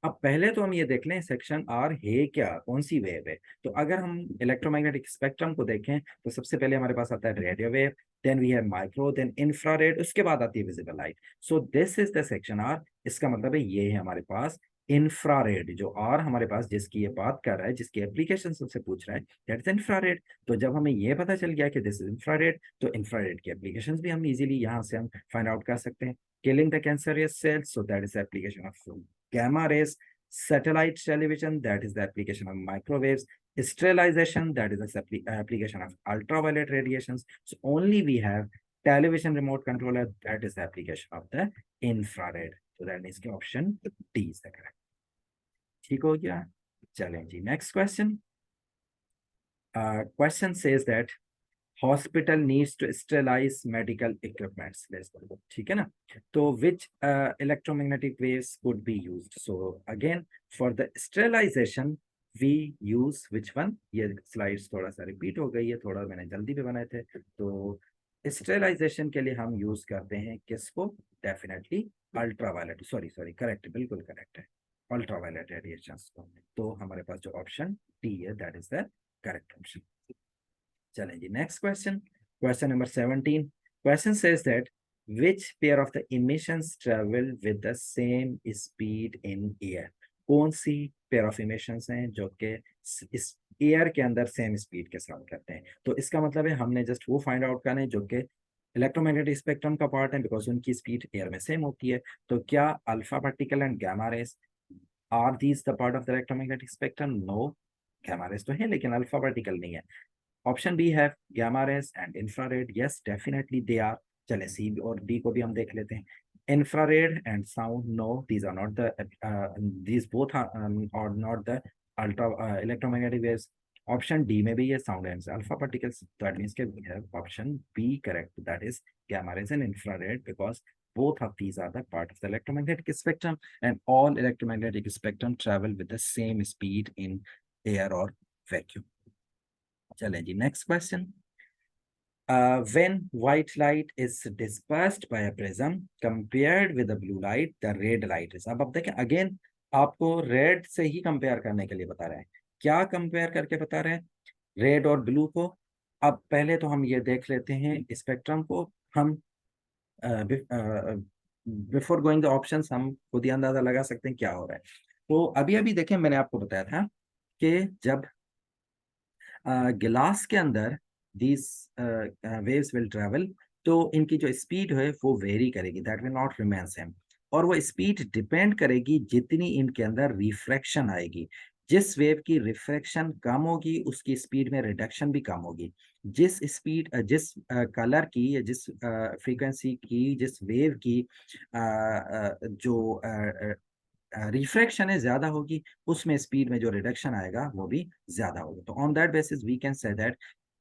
अब पहले तो हम ये देख लें सेक्शन आर है क्या, कौन सी वेव है। तो अगर हम इलेक्ट्रोमैग्नेटिक स्पेक्ट्रम को देखें तो सबसे पहले हमारे पास आता है radio wave, then we have micro, then infrared, उसके बाद आती है visible light. So this is the section R. इसका मतलब है ये है हमारे पास इंफ्रारेड, जो आर हमारे पास जिसकी ये बात कर रहा है, जिसकी एप्लीकेशन सबसे पूछ रहा है, दैट इज इंफ्रारेड। तो जब हमें ये पता चल गया कि दिस इज इंफ्रारेड, तो इंफ्रारेड की एप्लीकेशंस भी हम इजीली यहाँ से हम फाइंड आउट कर सकते हैं। killing the cancerous cells, so that is the application of gamma rays. Satellite television, that is the application of microwaves. Sterilization, that is the application of ultraviolet radiations. So only we have television remote controller, that is the application of the infrared. So that means the option D is the correct. ठीक हो गया। चलें जी, next question. Question says that hospital needs to sterilise medical equipments, ठीक है ना। तो which electromagnetic waves could be used. So again for the sterilisation we use which one. ये स्लाइड्स थोड़ा सा रिपीट हो गई है, थोड़ा मैंने जल्दी में बनाए थे। तो स्टेलाइजेशन के लिए हम यूज करते हैं किसको? Definitely ultraviolet, sorry sorry, correct, बिल्कुल करेक्ट है, अल्ट्रावायलेट रेडिएशंस को। तो हमारे पास जो ऑप्शन डी है that is the correct option. चलें जी, next question, question number 17। Question says that which pair of the emissions travel with the same speed in air। कौन सी पेयर ऑफ इमिशंस हैं जो कि इस एयर के अंदर सेम स्पीड के साथ करते हैं। तो इसका मतलब है हमने जस्ट वो फाइंड आउट करना है जो कि इलेक्ट्रोमैग्नेटिक स्पेक्ट्रम का पार्ट है, बिकॉज उनकी स्पीड एयर में सेम होती है। तो क्या alpha particle and gamma rays are these the part of the electromagnetic spectrum? No. gamma rays तो है लेकिन अल्फा पार्टिकल नहीं है. ऑप्शन बी है gamma rays and infrared. Yes, definitely they are. चले सी और डी को भी हम देख लेते हैं. Infrared and sound, no, these are not the these both are not the ultra electromagnetic waves. Option D में भी ये sound and alpha particles. That means that we have option B correct. That is gamma rays and infrared, because both of these are the part of the electromagnetic spectrum, and all electromagnetic spectrum travel with the same speed in air or vacuum. चलें जी, next question. When white light is dispersed by a prism compared with the blue light, the red light is. अब देखें again आपको red से ही compare करने के लिए बता रहे हैं. क्या कंपेयर करके बता रहे हैं? रेड और ब्लू को. अब पहले तो हम ये देख लेते हैं स्पेक्ट्रम को. हम बिफोर गोइंग द ऑप्शंस हम खुद ही अंदाजा लगा सकते हैं क्या हो रहा है. तो अभी अभी देखें, मैंने आपको बताया था कि जब गिलास के अंदर दीज वेव्स विल ट्रेवल, तो इनकी जो स्पीड है वो वेरी करेगी, that will not remain same. और वो स्पीड डिपेंड करेगी जितनी इनके अंदर रिफ्रैक्शन आएगी. जिस वेव की रिफ्रैक्शन कम होगी उसकी स्पीड में रिडक्शन भी कम होगी. जिस स्पीड जिस कलर की या जिस फ्रीक्वेंसी की जिस वेव की जो रिफ्रैक्शन है ज्यादा होगी, उसमें स्पीड में जो रिडक्शन आएगा वो भी ज्यादा होगा. तो on that basis we can say that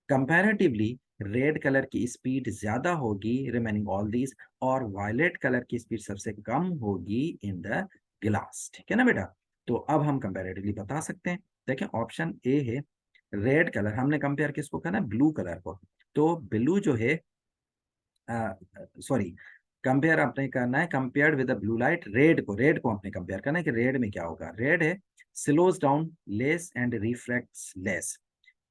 comparatively red colour की स्पीड ज्यादा होगी रिमेनिंग ऑल दीज, और वायलेट कलर की स्पीड सबसे कम होगी इन द ग्लास. ठीक है ना बेटा? तो अब हम कंपैरेटिवली बता सकते हैं. देखें ऑप्शन ए है रेड कलर. हमने कंपेयर किसको करना है? ब्लू कलर को. तो ब्लू जो है, सॉरी, कंपेयर आपने करना है compared with the blue light. Red को आपने कंपेयर करना है कि रेड में क्या होगा. रेड है slows down less and refracts less.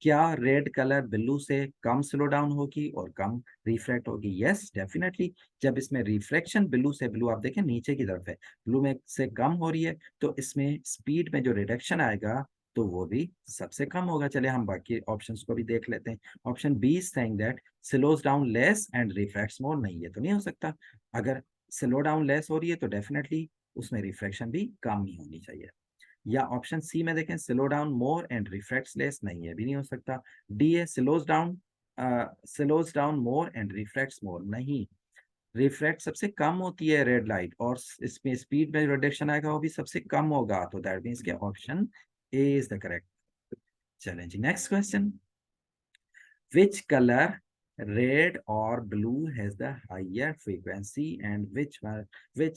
क्या रेड कलर ब्लू से कम स्लो डाउन होगी और कम रिफ्रैक्ट होगी? Yes definitely. जब इसमें रिफ्लेक्शन ब्लू से, ब्लू आप देखें नीचे की तरफ है, ब्लू में से कम हो रही है, तो इसमें स्पीड में जो रिडक्शन आएगा तो वो भी सबसे कम होगा. चले हम बाकी ऑप्शंस को भी देख लेते हैं. Option B is saying that slows down less and refracts more. नहीं, ये तो नहीं हो सकता. अगर स्लो डाउन लेस हो रही है तो डेफिनेटली उसमें रिफ्रैक्शन भी कम ही होनी चाहिए. या ऑप्शन सी में देखें slow down more and refracts less. नहीं, है भी नहीं हो सकता. डी है slows down more and refracts more. नहीं, रिफ्रैक्ट सबसे कम होती है रेड लाइट, और इसमें स्पीड में रिडक्शन आएगा वो भी सबसे कम होगा. तो दैट मीन्स के option A is the correct. चलें जी, next question. Which colour, red or blue, has the higher frequency and which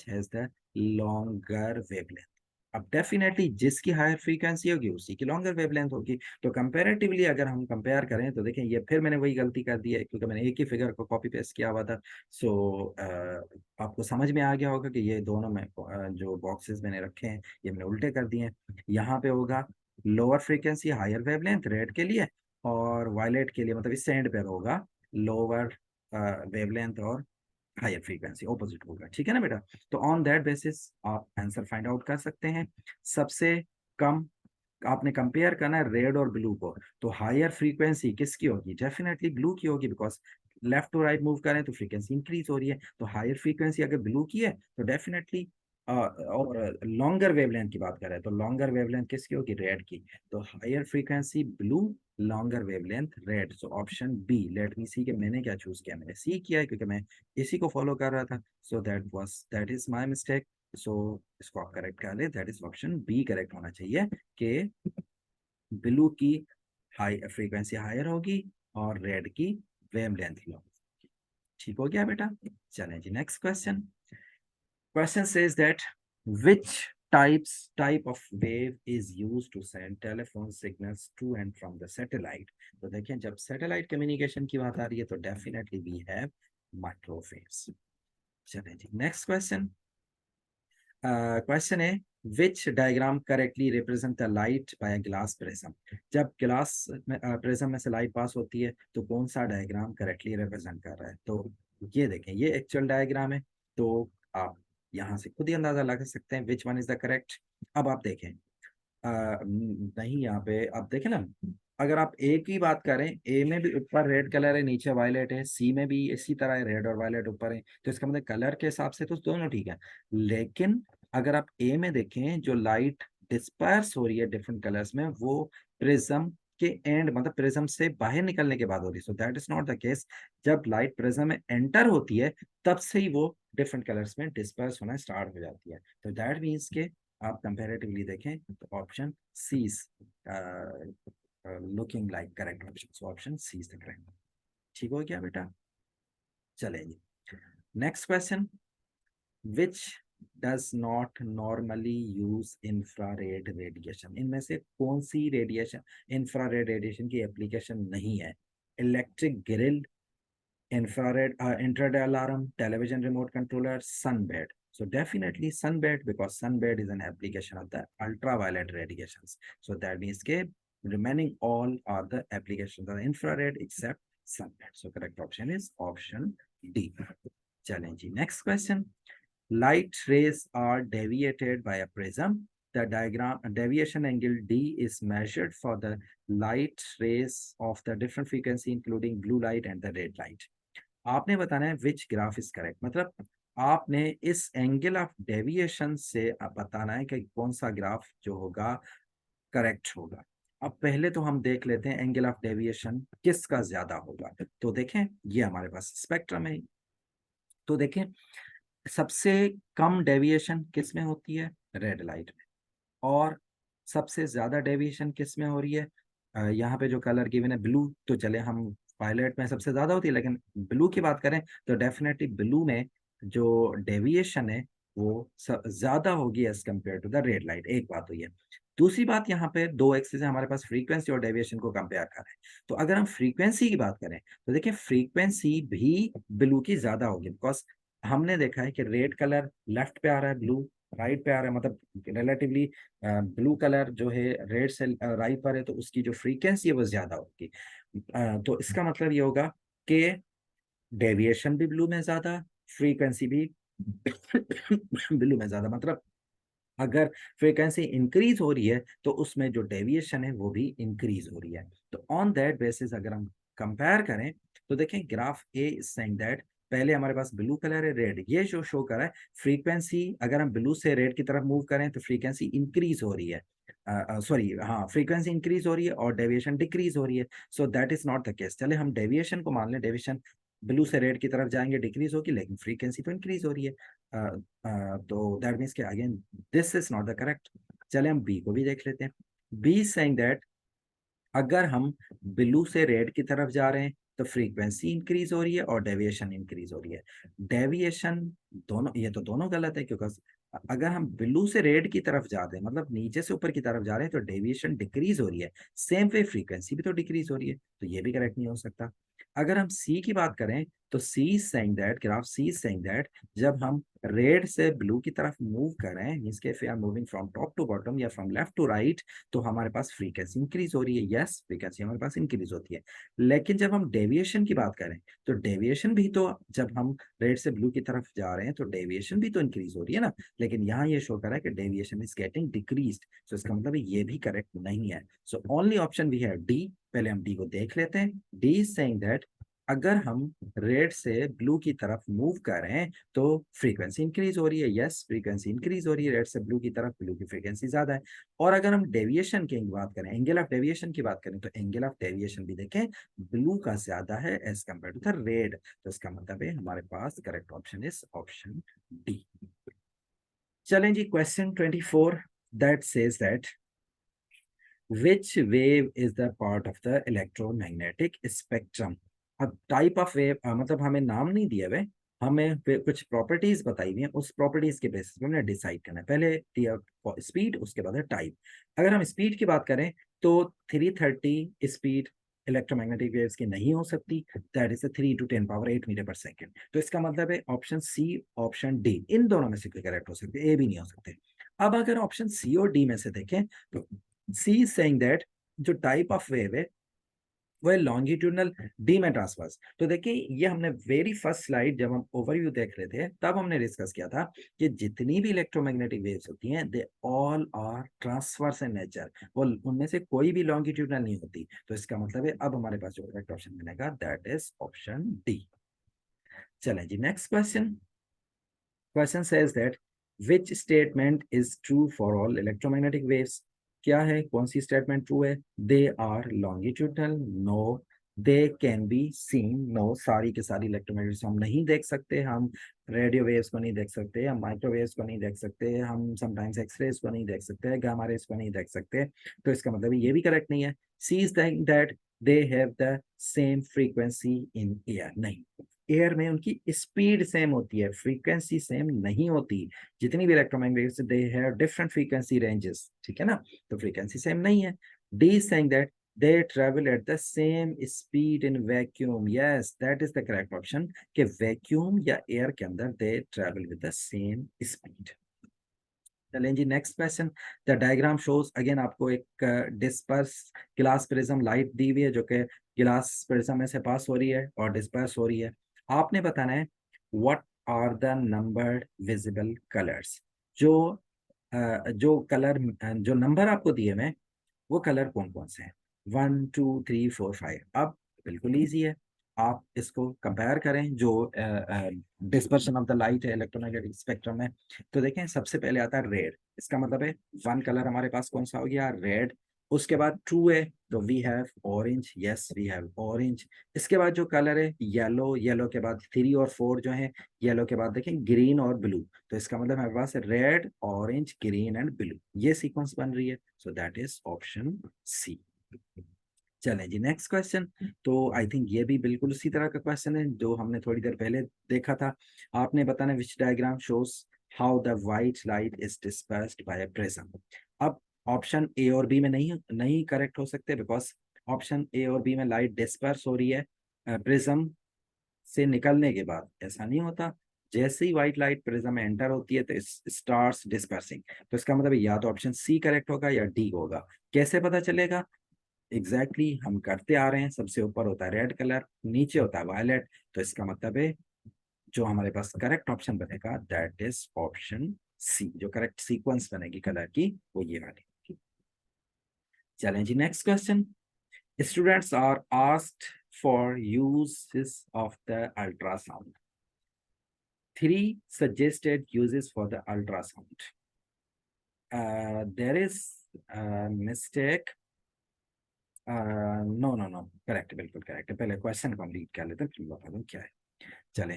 has the longer wavelength? अब डेफिनेटली जिसकी हायर फ्रीक्वेंसी होगी उसी की लॉन्गर वेवलेंथ होगी. तो कंपैरेटिवली अगर हम कंपेयर करें तो देखें, ये फिर मैंने वही गलती कर दी है क्योंकि मैंने एक ही फिगर को कॉपी पेस्ट किया हुआ था. सो आपको समझ में आ गया होगा कि ये दोनों में जो बॉक्सेस मैंने रखे हैं ये मैंने उल्टे कर दिए हैं. यहाँ पे होगा lower frequency higher wavelength red के लिए, और वायलेट के लिए मतलब इस एंड पर होगा लोअर वेवलेंथ और हायर फ्रीक्वेंसी. ऑपोजिट होगा. ठीक है ना बेटा? तो ऑन दैट बेसिस आप आंसर फाइंड आउट कर सकते हैं. सबसे कम आपने कंपेयर करना है रेड और ब्लू को. तो हायर फ्रीक्वेंसी किसकी होगी? डेफिनेटली ब्लू की होगी, because left to right move करें तो फ्रीक्वेंसी इंक्रीज हो रही है. तो हायर फ्रीक्वेंसी अगर ब्लू की है तो डेफिनेटली, और लॉन्गर वेवलेंथ की बात करें तो लॉन्गर वेवलेंथ किसकी होगी? रेड की. तो higher frequency blue, longer wavelength red. So option B. Let me see कि मैंने क्या चूज किया. मैंने सी किया है क्योंकि मैं इसी को फॉलो कर रहा था. So that is my mistake. So इसको आप करेक्ट कर ले. That is option B correct होना चाहिए कि ब्लू की हाई फ्रीक्वेंसी हायर होगी और रेड की वेवलेंथ लो. ठीक हो गया बेटा? चलें जी, next question. Question says that which type of wave is used to send telephone signals to and from the satellite? तो देखिए जब सैटेलाइट कम्युनिकेशन की बात आ रही है तो डेफिनेटली वी हैव माइक्रोवेव्स. चलिए जी, नेक्स्ट क्वेश्चन. क्वेश्चन है which diagram correctly represent the light by a glass prism. जब ग्लास में प्रिज्म में से लाइट पास होती है तो कौन सा डायग्राम करेक्टली रिप्रेजेंट कर रहा है? तो ये देखें, ये एक्चुअल डायग्राम है. तो आप यहाँ से खुद ही अंदाजा लगा सकते हैं which one is the correct. अब आप देखें, नहीं, यहाँ पे आप देखें ना, अगर आप ए की बात करें, ए में भी ऊपर रेड कलर है नीचे वायलेट है, सी में भी इसी तरह है रेड और वायलेट ऊपर है, तो इसका मतलब कलर के हिसाब से तो दोनों ठीक है. लेकिन अगर आप ए में देखें जो लाइट डिस्पर्स हो रही है डिफरेंट कलर्स में, वो प्रिज्म के एंड मतलब प्रिज्म से बाहर निकलने के बाद हो रही है। So that is not the case. जब लाइट प्रिज्म में एंटर होती है तब से ही वो डिफरेंट कलर्स में डिस्पर्स होना स्टार्ट हो जाती है। तो दैट मीन्स के आप कंपेरेटिवली देखें तो option C is looking like correct option. So option C is the correct. ठीक हो गया बेटा? चलेंगे next question. Which does not normally use infrared radiation? इनमें से कौन सी रेडिएशन इंफ्रारेड रेडिएशन की एप्लीकेशन नहीं है? Electric grill, infrared infrared alarm, television remote controller, sunbed. So definitely sunbed, because sunbed is an application of the ultraviolet radiations. So that means ke remaining all are the applications of the infrared except sunbed. So correct option is option D. Challenge. Next question. Light rays are deviated by a prism. The diagram deviation angle D is measured for the light rays of the different frequency including blue light and the red light. आपने बताना है which graph is correct, मतलब आपने इस angle of deviation से बताना है कि कौन सा ग्राफ जो होगा करेक्ट होगा। अब पहले तो हम देख लेते हैं एंगल ऑफ डेविएशन किसका ज्यादा होगा। तो देखें ये हमारे पास स्पेक्ट्रम है। तो देखें सबसे कम डेविएशन किस में होती है? रेड लाइट में। और सबसे ज्यादा डेविएशन किस में हो रही है? यहाँ पे जो कलर गिवन है ब्लू, तो चले हम वायलेट में सबसे ज्यादा होती है, लेकिन ब्लू की बात करें तो डेफिनेटली ब्लू में जो डेविएशन है वो ज्यादा होगी as compare to the red light. एक बात हुई है। दूसरी बात, यहाँ पे दो एक्सिस है हमारे पास, फ्रीक्वेंसी और डेविएशन को कंपेयर कर रहे हैं। तो अगर हम फ्रीक्वेंसी की बात करें तो देखिए फ्रीक्वेंसी भी ब्लू की ज्यादा होगी, बिकॉज हमने देखा है कि रेड कलर लेफ्ट पे आ रहा है, ब्लू राइट पे आ रहा है, मतलब रिलेटिवली ब्लू कलर जो है रेड से राइट पर है, तो उसकी जो फ्रीक्वेंसी है वो ज्यादा होगी। तो इसका मतलब ये होगा कि डेविएशन भी ब्लू में ज्यादा, फ्रीक्वेंसी भी ब्लू में ज्यादा। मतलब अगर फ्रीक्वेंसी इंक्रीज हो रही है तो उसमें जो डेविएशन है वो भी इंक्रीज हो रही है। तो ऑन दैट बेसिस अगर हम कंपेयर करें तो देखें graph A is saying that पहले हमारे पास ब्लू कलर है, रेड ये जो शो कर रहा है फ्रीक्वेंसी, अगर हम ब्लू से रेड की तरफ मूव करें तो फ्रीक्वेंसी इंक्रीज हो रही है, सॉरी हाँ फ्रीक्वेंसी इंक्रीज हो रही है और डेविएशन डिक्रीज हो रही है। So that is not the case. चले हम डेविएशन को मान लें, डेविएशन ब्लू से रेड की तरफ जाएंगे डिक्रीज होगी, लेकिन फ्रीक्वेंसी तो इंक्रीज हो रही है। तो दैट मीन्स के again this is not the correct. चले हम बी को भी देख लेते हैं। बी सेइंग दैट अगर हम ब्लू से रेड की तरफ जा रहे हैं तो फ्रीक्वेंसी इंक्रीज हो रही है और डेविएशन इंक्रीज हो रही है। डेविएशन दोनों, ये तो दोनों गलत है, क्योंकि अगर हम ब्लू से रेड की तरफ जा रहे हैं मतलब नीचे से ऊपर की तरफ जा रहे हैं तो डेविएशन डिक्रीज हो रही है, सेम वे फ्रीक्वेंसी भी तो डिक्रीज हो रही है, तो ये भी करेक्ट नहीं हो सकता। अगर हम सी की बात करें तो C saying that, graph C saying that जब हम रेड से ब्लू की तरफ मूव करें, मींस के if we are moving from top to bottom या फ्रॉम लेफ्ट टू राइट, तो हमारे पास फ्रीक्वेंसी इंक्रीज हो रही है। यस फ्रीक्वेंसी हमारे पास इंक्रीज होती है। लेकिन जब हम डेविएशन की बात करें तो डेविएशन भी तो, जब हम रेड से ब्लू की तरफ जा रहे हैं तो डेविएशन भी तो इंक्रीज हो रही है ना, लेकिन यहाँ ये शो कर रहा है कि deviation is getting decreased. So इसका मतलब ये भी करेक्ट नहीं है। So only option we have D. पहले हम डी को देख लेते हैं। डी इज सेइंग दैट अगर हम रेड से ब्लू की तरफ मूव करें तो फ्रीक्वेंसी इंक्रीज हो रही है। यस फ्रीक्वेंसी इंक्रीज हो रही है रेड से ब्लू की तरफ, ब्लू की फ्रीक्वेंसी ज्यादा है। और अगर हम डेविएशन की बात करें, एंगल ऑफ डेविएशन की बात करें, तो एंगल ऑफ डेविएशन भी देखें ब्लू का ज्यादा है as compare to the red. तो इसका मतलब है हमारे पास correct option is option D. चलें जी question 24 that says that which wave is the part of the electromagnetic spectrum? अब टाइप ऑफ वेव मतलब हमें नाम नहीं दिए हुए, हमें कुछ प्रॉपर्टीज बताई हुई हैं, उस प्रॉपर्टीज के बेसिस पे हमने डिसाइड करना है। पहले दिया स्पीड, उसके बाद है टाइप। अगर हम स्पीड की बात करें तो 330 स्पीड इलेक्ट्रोमैग्नेटिक वेव्स की नहीं हो सकती, that is 3 × 10⁸ metre per second. तो इसका मतलब है ऑप्शन सी ऑप्शन डी इन दोनों में से कोई करेक्ट हो सकते, ए भी नहीं हो सकते। अब अगर ऑप्शन सी और डी में से देखें तो सी इज सेइंग दैट जो टाइप ऑफ वेव है वो है लॉन्गिट्यूडनल डीमे ट्रांसवर्स। तो देखिए ये हमने वेरी फर्स्ट स्लाइड जब हम ओवरव्यू देख रहे थे तब हमने डिस्कस किया था कि जितनी भी इलेक्ट्रोमैग्नेटिक वेव्स होती हैं they all are transverse in nature, वो उनमें से कोई भी लॉन्गिट्यूडनल नहीं होती। तो इसका मतलब है अब हमारे पास जो करेक्ट ऑप्शन मिलेगा दैट इज ऑप्शन डी। चलें जी next question. Question says that which statement is true for all electromagnetic waves? क्या है, कौन सी स्टेटमेंट ट्रू है? They are longitudinal, no. They can be seen, no. सारी के सारी इलेक्ट्रोमैग्नेटिक्स हम नहीं देख सकते, हम रेडियो वेव्स को नहीं देख सकते, हम माइक्रोवेव्स को नहीं देख सकते, हम समटाइम्स एक्सरेज को नहीं देख सकते, गामा रेज को नहीं देख सकते। तो इसका मतलब ये भी करेक्ट नहीं है। C is that they have the same frequency in air, नहीं। एयर में उनकी स्पीड सेम होती है, फ्रीक्वेंसी सेम नहीं होती। जितनी भी electromagnetics, they have different frequency ranges, ठीक है ना, तो फ्रीक्वेंसी सेम नहीं है। D is saying that they travel at the same speed in vacuum. Yes, that is the correct option कि vacuum या air के अंदर they travel with the same speed. चलें जी, next question. The diagram shows, again आपको एक disperse glass prism light दी हुई है जो कि ग्लास प्रिज्म में से पास हो रही है और डिस्पर्स हो रही है। आपने बताना है what are the numbered visible colours. जो जो कलर, जो नंबर आपको दिए हुए, वो कलर कौन कौन से हैं? 1 2 3 4 5। अब बिल्कुल ईजी है, आप इसको कंपेयर करें जो डिस्पर्शन ऑफ द लाइट है इलेक्ट्रोमैग्नेटिक स्पेक्ट्रम में। तो देखें, सबसे पहले आता है रेड। इसका मतलब है वन कलर हमारे पास कौन सा हो गया? रेड। उसके बाद ट्रू है तो we have orange, yes we have orange. इसके बाद जो कलर है येलो, येलो के बाद 3 और 4 जो है, येलो के बाद देखें ग्रीन और ब्लू। तो इसका मतलब हमारे पास red, orange, green and blue, ये सीक्वेंस बन रही है। So that is option C. चलें जी, नेक्स्ट क्वेश्चन। तो आई थिंक ये भी बिल्कुल उसी तरह का क्वेश्चन है जो हमने थोड़ी देर पहले देखा था। आपने बताना which diagram shows how the white light is dispersed by a prism. अब ऑप्शन ए और बी में नहीं नहीं करेक्ट हो सकते, बिकॉज ऑप्शन ए और बी में लाइट डिस्पर्स हो रही है प्रिज्म से निकलने के बाद। ऐसा नहीं होता, जैसे ही व्हाइट लाइट प्रिज्म में एंटर होती है तो स्टार्स डिस्पर्सिंग। तो इसका मतलब या तो ऑप्शन सी करेक्ट होगा या डी होगा। कैसे पता चलेगा? एग्जैक्टली हम करते आ रहे हैं, सबसे ऊपर होता है रेड कलर, नीचे होता है वायलेट। तो इसका मतलब है जो हमारे पास करेक्ट ऑप्शन बनेगा दैट इज ऑप्शन सी। जो करेक्ट सीक्वेंस बनेगी कलर की वो ये वाली। चलें जी, next question. Students are asked for uses of the ultrasound. 3 suggested uses for the ultrasound. There is a mistake. No no no, correct, बिल्कुल करेक्ट है। पहले क्वेश्चन कंप्लीट कर लेते हैं फिर बता दूं क्या है। चले,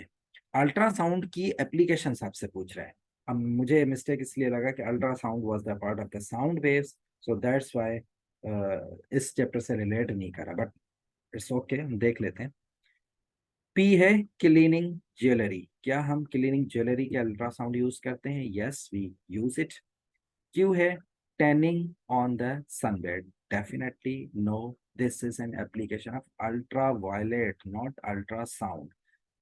अल्ट्रासाउंड की एप्लीकेशन आपसे पूछ रहे हैं। अब मुझे मिस्टेक इसलिए लगा कि ultrasound was the part of the sound waves, so that's why इस चैप्टर से रिलेट नहीं करा, बट इट्स ओके, हम देख लेते हैं। पी है क्लीनिंग ज्वेलरी। क्या हम क्लीनिंग ज्वेलरी के अल्ट्रासाउंड यूज करते हैं? Yes we use it. Q है tanning on the sunbed. Definitely no, this is an application of ultra violet not ultrasound.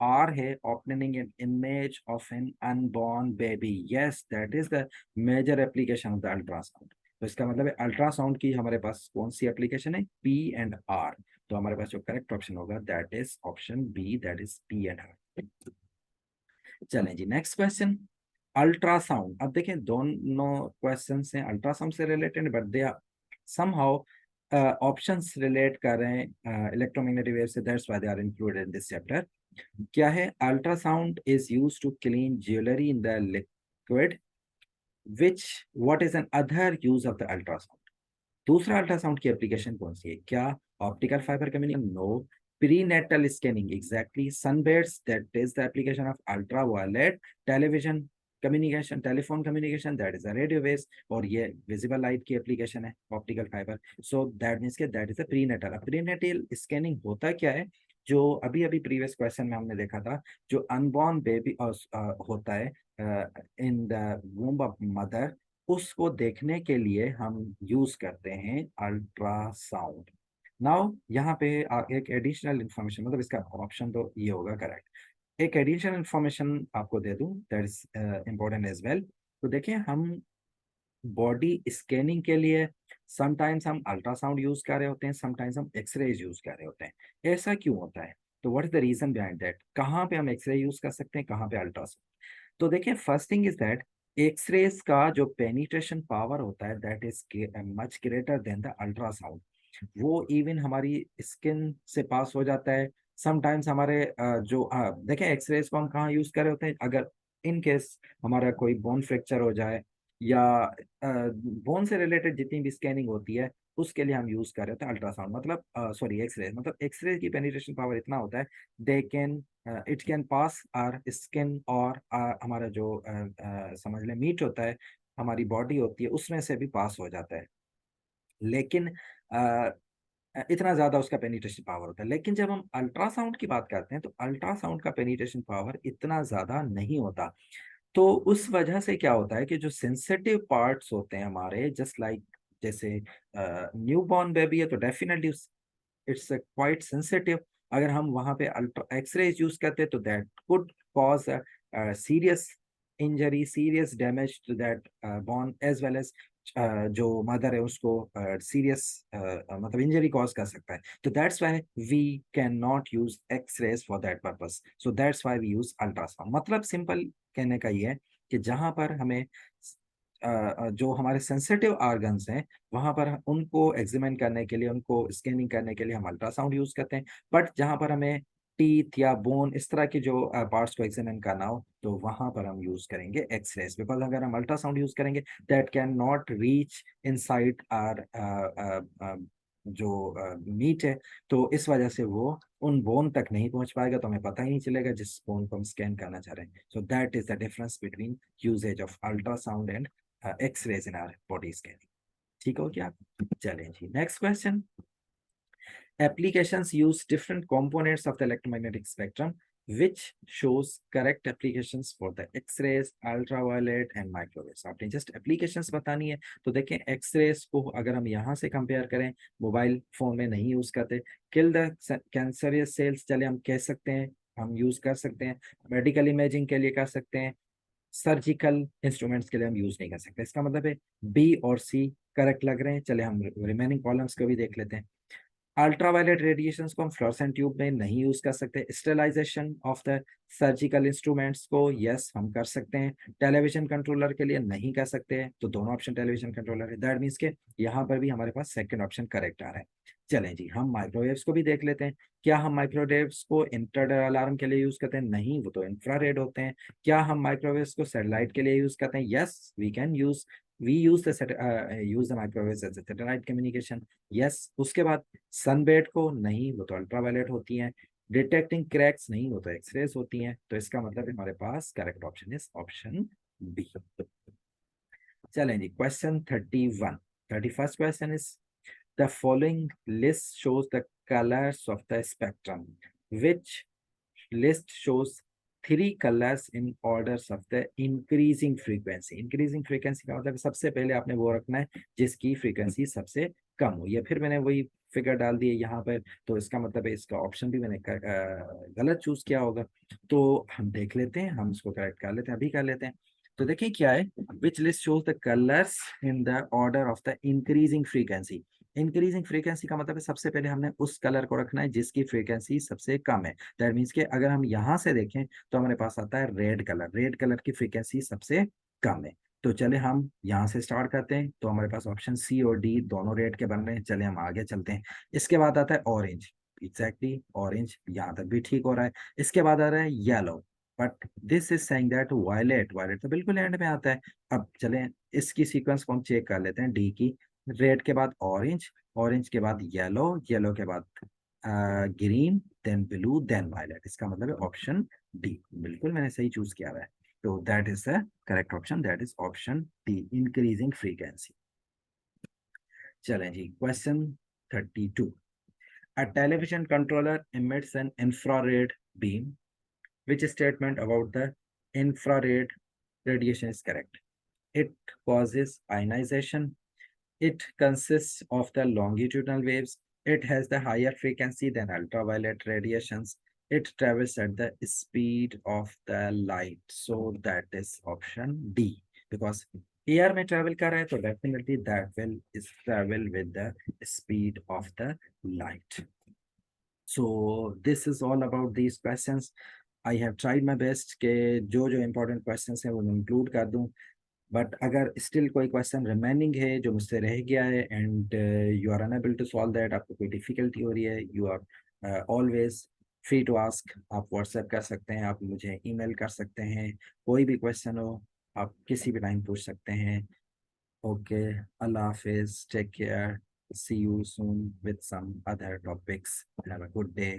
R है opening an image of an unborn baby. Yes, that is the major application of the ultrasound. तो इसका मतलब है ultrasound की हमारे पास कौन सी एप्लीकेशन है? P and R. तो हमारे पास जो करेक्ट ऑप्शन होगा that is option B, that is P and R. चलें जी, नेक्स्ट क्वेश्चन। अल्ट्रासाउंड, अब देखें दोनों क्वेश्चन हैं अल्ट्रासाउंड से related, but they are somehow options relate कर रहे हैं इलेक्ट्रोमैग्नेटिक वेव से, that's why they are included in this chapter. क्या है? Ultrasound is used to clean jewellery in the liquid. Which what is an other use of the ultrasound? दूसरा ultrasound की application कौन सी है? क्या optical fibre communication? No. Prenatal scanning, exactly. Sunbeds, that is the application of ultraviolet. Television communication, telephone communication, that is a radio waves. और ये visible light की application है, optical fibre. So that means के that is a prenatal. Prenatal scanning होता क्या है? जो अभी अभी प्रीवियस क्वेश्चन में हमने देखा था, जो अनबॉर्न बेबी होता है in the womb of mother, उसको देखने के लिए हम यूज करते हैं अल्ट्रासाउंड। नाउ यहाँ पे एक एडिशनल इंफॉर्मेशन, मतलब इसका ऑप्शन तो ये होगा करेक्ट। एक एडिशनल इंफॉर्मेशन आपको दे दूं that is important as well. तो देखिए, हम बॉडी स्कैनिंग के लिए समटाइम्स हम अल्ट्रासाउंड यूज कर रहे होते हैं, समटाइम्स हम एक्सरेज यूज कर रहे होते हैं। ऐसा क्यों होता है? तो what is the reason behind that? कहाँ पे हम एक्सरे यूज कर सकते हैं, कहाँ पे अल्ट्रासाउंड? तो देखिए, first thing is that X-rays का जो पेनिट्रेशन पावर होता है that is much greater than the ultrasound. वो इवन हमारी स्किन से पास हो जाता है। समटाइम्स हमारे देखें, एक्सरेज को हम कहाँ यूज कर रहे होते हैं? अगर इन केस हमारा कोई बोन फ्रैक्चर हो जाए या बोन से रिलेटेड जितनी भी स्कैनिंग होती है उसके लिए हम यूज कर रहे थे अल्ट्रासाउंड, मतलब सॉरी एक्सरे, मतलब एक्सरे की पेनिट्रेशन पावर इतना होता है, they can it can pass our skin और हमारा जो समझ लें मीट होता है, हमारी बॉडी होती है, उसमें से भी पास हो जाता है। लेकिन इतना ज्यादा उसका पेनिट्रेशन पावर होता है। लेकिन जब हम अल्ट्रासाउंड की बात करते हैं तो अल्ट्रासाउंड का पेनिट्रेशन पावर इतना ज्यादा नहीं होता। तो उस वजह से क्या होता है कि जो सेंसिटिव पार्ट्स होते हैं हमारे, जस्ट लाइक जैसे न्यू बॉर्न बेबी है तो डेफिनेटली इट्स क्वाइट सेंसिटिव। अगर हम वहां पे अल्ट्रा एक्सरे यूज करते हैं तो that could cause serious injury, serious damage to that born as well as जो मदर है उसको सीरियस मतलब इंजरी कॉज कर सकता है। तो that's why we can not use X-rays for that purpose, so that's why we use ultrasound. मतलब simple कहने का ये है कि जहां पर हमें जो हमारे सेंसिटिव ऑर्गन्स हैं वहां पर उनको एग्जामिन करने के लिए, उनको स्कैनिंग करने के लिए हम अल्ट्रासाउंड यूज करते हैं। बट जहां पर हमें टीथ या बोन इस तरह के जो पार्ट्स को एग्जामिन करना हो तो वहां पर हम यूज करेंगे एक्सरेज, बिकॉज अगर हम अल्ट्रासाउंड यूज करेंगे that can not reach inside our जो मीट है, तो इस वजह से वो उन बोन तक नहीं पहुंच पाएगा, तो हमें पता ही नहीं चलेगा जिस बोन को हम स्कैन करना चाह रहे हैं। So that is the difference between uses of ultrasound and x-rays in our body scanning. ठीक हो क्या? चलें जी, next question. Applications use different components of the electromagnetic spectrum, which shows correct applications for the X-rays, ultraviolet and microwaves. आपने just applications बतानी है तो देखें, X-rays को अगर हम यहाँ से कंपेयर करें, मोबाइल फोन में नहीं यूज करते। किल द कैंसरियस सेल्स चले हम कह सकते हैं, हम यूज कर सकते हैं। मेडिकल इमेजिंग के लिए कर सकते हैं, सर्जिकल इंस्ट्रूमेंट्स के लिए हम यूज नहीं कर सकते। इसका मतलब है बी और सी करेक्ट लग रहे हैं। चले हम रिमेनिंग कॉलम्स को भी देख लेते हैं। अल्ट्रावायलेट रेडिएशंस को हम फ्लोरेसेंट ट्यूब में नहीं यूज कर सकते। Sterilisation of the surgical instruments को यस हम कर सकते हैं। टेलीविजन कंट्रोलर के लिए नहीं कर सकते हैं, तो दोनों ऑप्शन टेलीविजन कंट्रोलर है। दैट मीन्स के यहाँ पर भी हमारे पास सेकंड ऑप्शन करेक्ट आ रहा है। चलें जी, हम माइक्रोवेव्स को भी देख लेते हैं। क्या हम माइक्रोवेव्स को इंफ्रारेड अलार्म के लिए यूज करते हैं? नहीं, वो तो इंफ्रारेड होते हैं। क्या हम माइक्रोवेव्स को सैटेलाइट के लिए यूज करते हैं? Yes, we can use, we use the microwaves as satellite communication. Yes. उसके बाद सनबेड को नहीं, वो तो अल्ट्रावायलेट होती हैं। डिटेक्टिंग क्रैक्स नहीं, वो तो एक्सरेज होती हैं। तो इसका मतलब हमारे पास correct option is option B. चलें जी, question 31, 31st question is the following list shows the colours of the spectrum, which list shows three colors in orders of the increasing frequency। increasing frequency का मतलब सबसे पहले आपने वो रखना है जिसकी फ्रीक्वेंसी सबसे कम हो। या फिर मैंने वही फिगर डाल दिए यहाँ पर, तो इसका मतलब है इसका ऑप्शन भी मैंने गलत चूज किया होगा। तो हम देख लेते हैं, हम इसको करेक्ट कर लेते हैं, अभी कर लेते हैं। तो देखिए क्या है, विच list shows the colours in the order of the increasing frequency. Increasing frequency का मतलब है सबसे पहले हमने उस कलर को रखना है जिसकी फ्रीक्वेंसी सबसे कम है। दैट मीन्स कि अगर हम यहाँ से देखें तो हमारे पास आता है रेड कलर। रेड कलर की फ्रीक्वेंसी सबसे कम है। तो चले हम यहाँ से स्टार्ट करते हैं। तो हमारे पास ऑप्शन सी और डी दोनों रेड के बन रहे हैं। चले हम आगे चलते हैं। इसके बाद आता है ऑरेंज। एग्जैक्टली ऑरेंज, यहाँ तक भी ठीक हो रहा है। इसके बाद आ रहा है yellow, but this is saying that violet. Violet तो बिल्कुल एंड में आता है। अब चलें इसकी सीक्वेंस को हम चेक कर लेते हैं डी की। रेड के बाद ऑरेंज, ऑरेंज के बाद येलो, येलो के बाद green, then blue, then violet. इसका मतलब है ऑप्शन डी। बिल्कुल मैंने सही चूज किया हुआ है। तो that is the correct option, that is option D, increasing frequency. चलें जी, question 32। A television controller emits an infrared beam. Which statement about the infrared radiation is correct? It causes ionization. It consists of the longitudinal waves. It has the higher frequency than ultraviolet radiations. It travels at the speed of the light. So that is option D. Because air में travel कर रहा है तो definitely that will is travel with the speed of the light. So this is all about these questions. I have tried my best कि जो जो important questions हैं वो मैं include कर दूं। बट अगर स्टिल कोई क्वेश्चन रिमेनिंग है जो मुझसे रह गया है and you are unable to solve that, आपको कोई डिफिकल्टी हो रही है, you are always free to ask, आप व्हाट्सएप कर सकते हैं, आप मुझे ईमेल कर सकते हैं, कोई भी क्वेश्चन हो आप किसी भी टाइम पूछ सकते हैं। ओके, अल्लाह हाफिज, take care, see you soon with some other topics, have a good day.